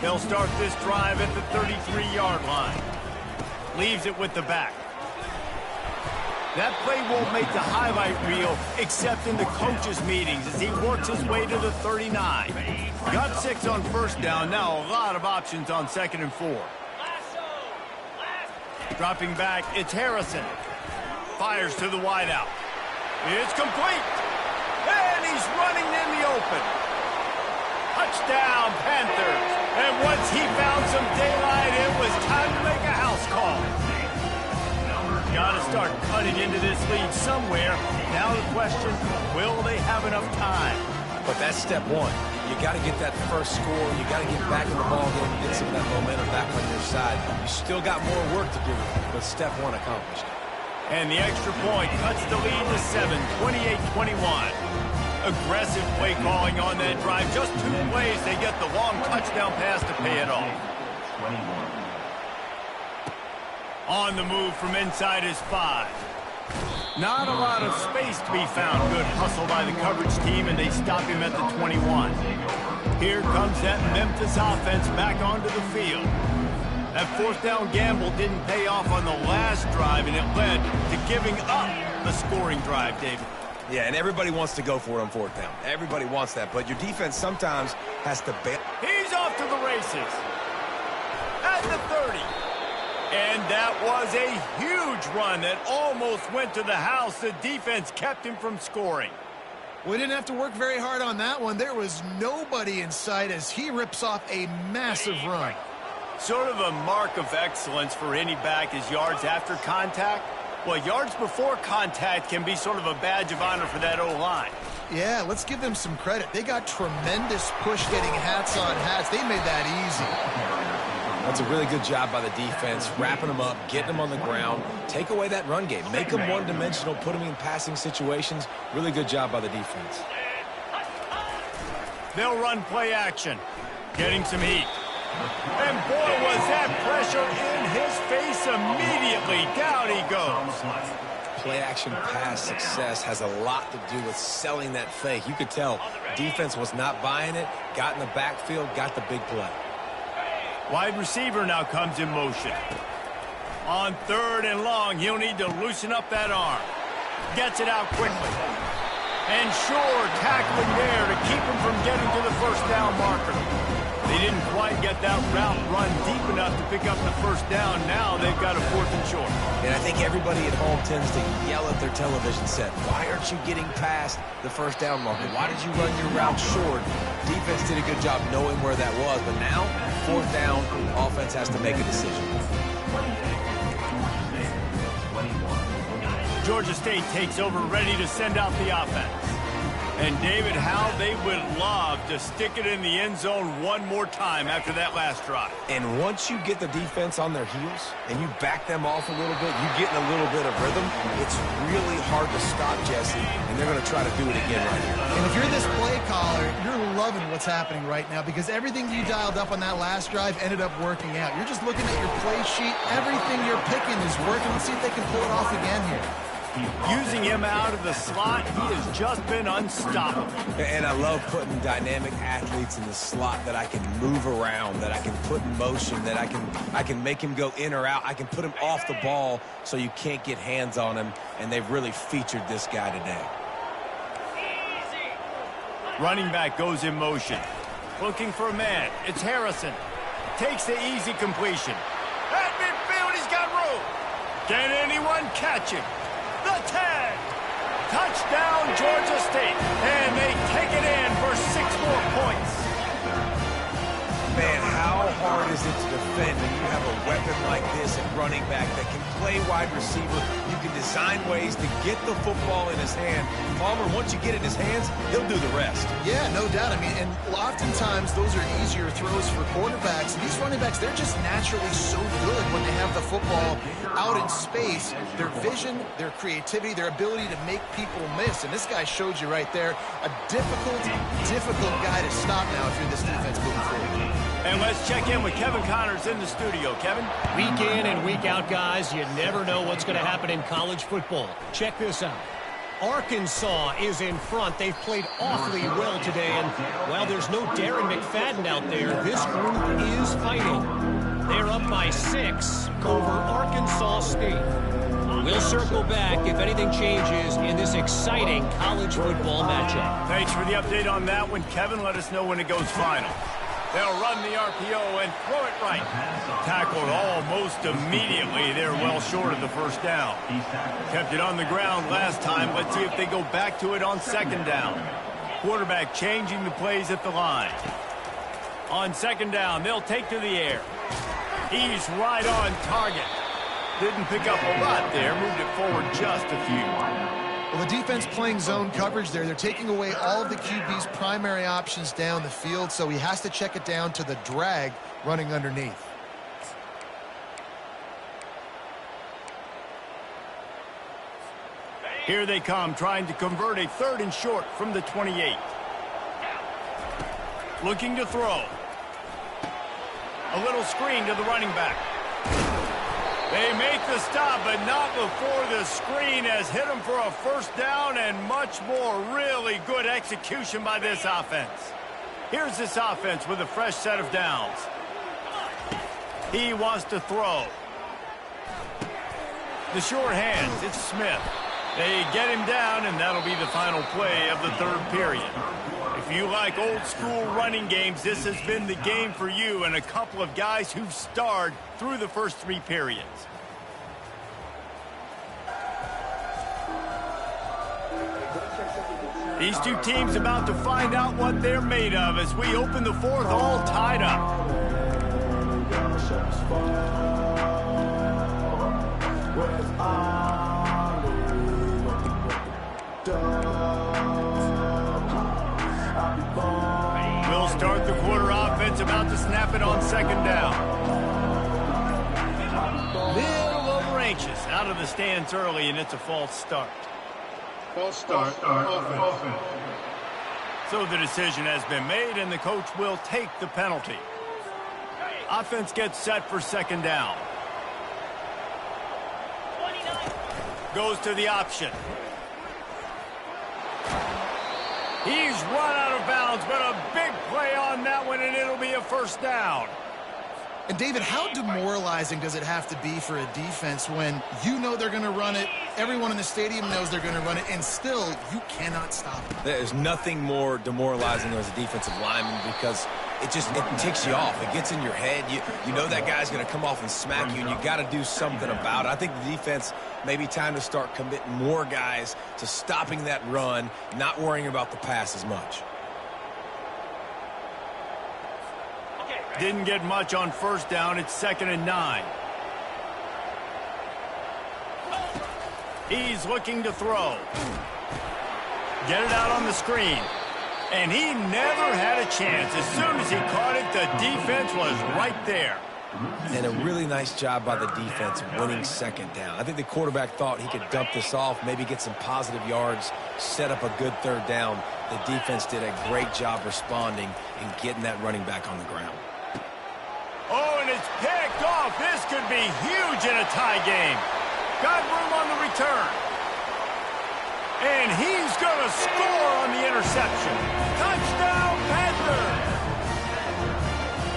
They'll start this drive at the 33-yard line. Leaves it with the back. That play won't make the highlight reel except in the coaches' meetings as he works his way to the 39. Got 6 on 1st down. Now a lot of options on 2nd and 4. Dropping back, it's Harrison. Fires to the wideout. It's complete. And he's running in the open. Touchdown, Panthers. And once he found some daylight, it was time to make a house call. Got to start cutting into this lead somewhere. Now the question, will they have enough time? But that's step one. You got to get that first score. You got to get back in the ball game, get some of that momentum back on your side. You still got more work to do, but step one accomplished. And the extra point cuts the lead to 7, 28-21. Aggressive play calling on that drive. Just 2 plays, they get the long touchdown pass to pay it off. On the move from inside is 5. Not a lot of space to be found. Good hustle by the coverage team, and they stop him at the 21. Here comes that Memphis offense back onto the field. That 4th down gamble didn't pay off on the last drive, and it led to giving up the scoring drive, David. Yeah, and everybody wants to go for it on 4th down. Everybody wants that, but your defense sometimes has to bail. He's off to the races. At the 30. And that was a huge run that almost went to the house. The defense kept him from scoring. We didn't have to work very hard on that one. There was nobody in sight as he rips off a massive run. Sort of a mark of excellence for any back is yards after contact. Well, yards before contact can be sort of a badge of honor for that O-line. Yeah, let's give them some credit. They got tremendous push getting hats on hats. They made that easy. That's a really good job by the defense, wrapping them up, getting them on the ground, take away that run game, make them one-dimensional, put them in passing situations. Really good job by the defense. They'll run play action, getting some heat. And boy, was that pressure in his face immediately. Down he goes. Play-action pass success has a lot to do with selling that fake. You could tell defense was not buying it, got in the backfield, got the big play. Wide receiver now comes in motion. On 3rd and long, he'll need to loosen up that arm. Gets it out quickly. And Shore tackling there to keep him from getting to the 1st down marker. They didn't quite get that route run deep enough to pick up the 1st down. Now they've got a 4th and short. And I think everybody at home tends to yell at their television set. Why aren't you getting past the 1st down marker? Why did you run your route short? Defense did a good job knowing where that was, but now 4th down, offense has to make a decision. Georgia State takes over, ready to send out the offense. And David, how they would love to stick it in the end zone one more time after that last drive. And once you get the defense on their heels and you back them off a little bit, you get in a little bit of rhythm, it's really hard to stop, Jesse, and they're going to try to do it again right here. And if you're this play caller, you're loving what's happening right now because everything you dialed up on that last drive ended up working out. You're just looking at your play sheet. Everything you're picking is working. Let's see if they can pull it off again here. Using him out of the slot, he has just been unstoppable. And I love putting dynamic athletes in the slot that I can move around, that I can put in motion, that I can make him go in or out. I can put him off the ball so you can't get hands on him, and they've really featured this guy today. Running back goes in motion. Looking for a man. It's Harrison. Takes the easy completion. At midfield, he's got room. Can anyone catch him? The 10. Touchdown, Georgia State. And they take it in for 6 more points. Man, how hard is it to defend when you have a weapon like this at running back that can play wide receiver? You can design ways to get the football in his hand. Palmer, once you get it in his hands, he'll do the rest. Yeah, no doubt. I mean, and oftentimes those are easier throws for quarterbacks. These running backs, they're just naturally so good when they have the football out in space. Their vision, their creativity, their ability to make people miss. And this guy showed you right there, a difficult guy to stop now if you're this defense moving forward. And let's check in with Kevin Connors in the studio. Kevin? Week in and week out, guys, you never know what's going to happen in college football. Check this out. Arkansas is in front. They've played awfully well today, and while there's no Darren McFadden out there, this group is fighting. They're up by 6 over Arkansas State. We'll circle back if anything changes in this exciting college football matchup. Thanks for the update on that one, Kevin. Let us know when it goes final. They'll run the RPO and throw it right. Tackled almost immediately. They're well short of the first down. Kept it on the ground last time. Let's see if they go back to it on second down. Quarterback changing the plays at the line. On second down, they'll take to the air. He's right on target. Didn't pick up a lot there. Moved it forward just a few. Well, the defense playing zone coverage there. They're taking away all of the QB's primary options down the field, so he has to check it down to the drag running underneath. Here they come, trying to convert a 3rd and short from the 28. Looking to throw. A little screen to the running back. They make the stop, but not before the screen has hit them for a first down and much more. Really good execution by this offense. Here's this offense with a fresh set of downs. He wants to throw. The short hands, it's Smith. They get him down, and that'll be the final play of the 3rd period. If you like old-school running games, this has been the game for you and a couple of guys who've starred through the first 3 periods. These two teams about to find out what they're made of as we open the 4th all tied up. We'll start the quarter offense, about to snap it on second down. Little over anxious, out of the stands early, and it's a false start. False start. Offense. So the decision has been made, and the coach will take the penalty. Offense gets set for second down. Goes to the option. He's run out of bounds, but a big play on that one, and it'll be a first down. And, David, how demoralizing does it have to be for a defense when you know they're going to run it, everyone in the stadium knows they're going to run it, and still you cannot stop it? There's nothing more demoralizing as a defensive lineman because it ticks you off. It gets in your head. You know that guy's going to come off and smack you, and you got to do something about it. I think the defense may be time to start committing more guys to stopping that run, not worrying about the pass as much. Didn't get much on first down. It's 2nd and 9. He's looking to throw. Get it out on the screen. And he never had a chance. As soon as he caught it, the defense was right there. And a really nice job by the defense winning second down. I think the quarterback thought he could dump this off, maybe get some positive yards, set up a good 3rd down. The defense did a great job responding and getting that running back on the ground. Oh, and it's picked off. This could be huge in a tie game. Got room on the return. And he's going to score on the interception. Touchdown, Panthers!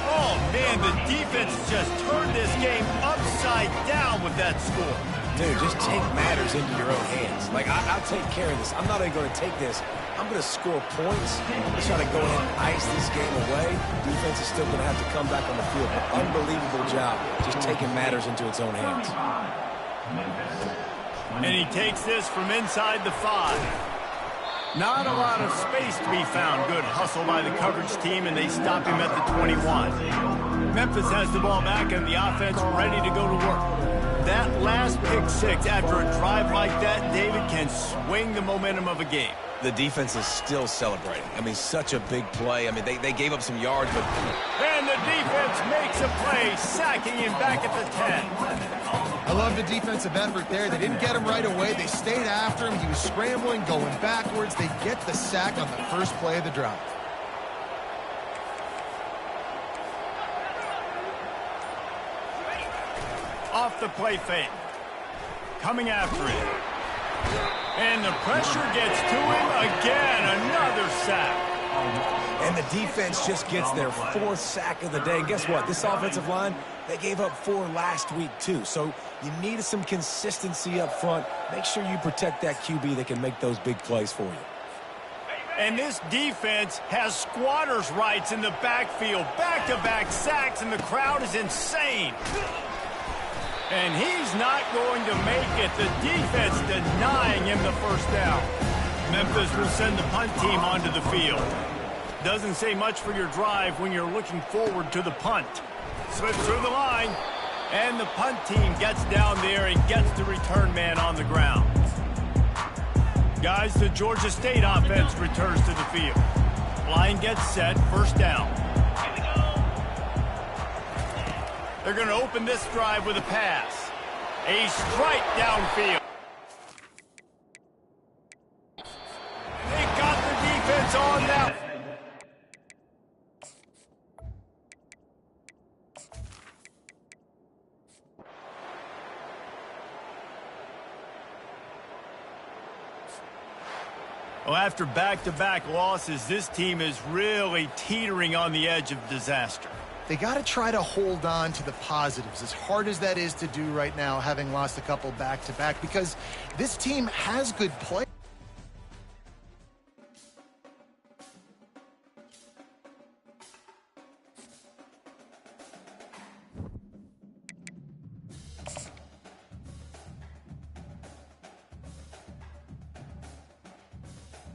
Oh, man, the defense just turned this game upside down with that score. Dude, just take matters into your own hands. Like, I'll take care of this. I'm not even going to take this. I'm going to score points. I'm going to try to go ahead and ice this game away. Defense is still going to have to come back on the field. But unbelievable job just taking matters into its own hands. And he takes this from inside the 5. Not a lot of space to be found. Good hustle by the coverage team, and they stop him at the 21. Memphis has the ball back, and the offense ready to go to work. That last pick 6 after a drive like that, David, can swing the momentum of a game. The defense is still celebrating. I mean, such a big play. I mean, they gave up some yards, but... And the defense makes a play, sacking him back at the 10. I love the defensive effort there. They didn't get him right away. They stayed after him. He was scrambling, going backwards. They get the sack on the first play of the drive. Off the play fake. Coming after him. And the pressure gets to him again. Another sack. And the defense just gets their 4th sack of the day. And guess what? This offensive line, they gave up 4 last week too. So you need some consistency up front. Make sure you protect that QB that can make those big plays for you. And this defense has squatters' rights in the backfield. Back-to-back sacks, and the crowd is insane. And he's not going to make it. The defense denying him the first down. Memphis will send the punt team onto the field. Doesn't say much for your drive when you're looking forward to the punt. Slips through the line, and the punt team gets down there and gets the return man on the ground. Guys, the Georgia State offense returns to the field. Line gets set, first down. They're going to open this drive with a pass. A strike downfield. They got the defense on now. Well, after back-to-back losses, this team is really teetering on the edge of disaster. They got to try to hold on to the positives, as hard as that is to do right now, having lost a couple back-to-back, because this team has good play.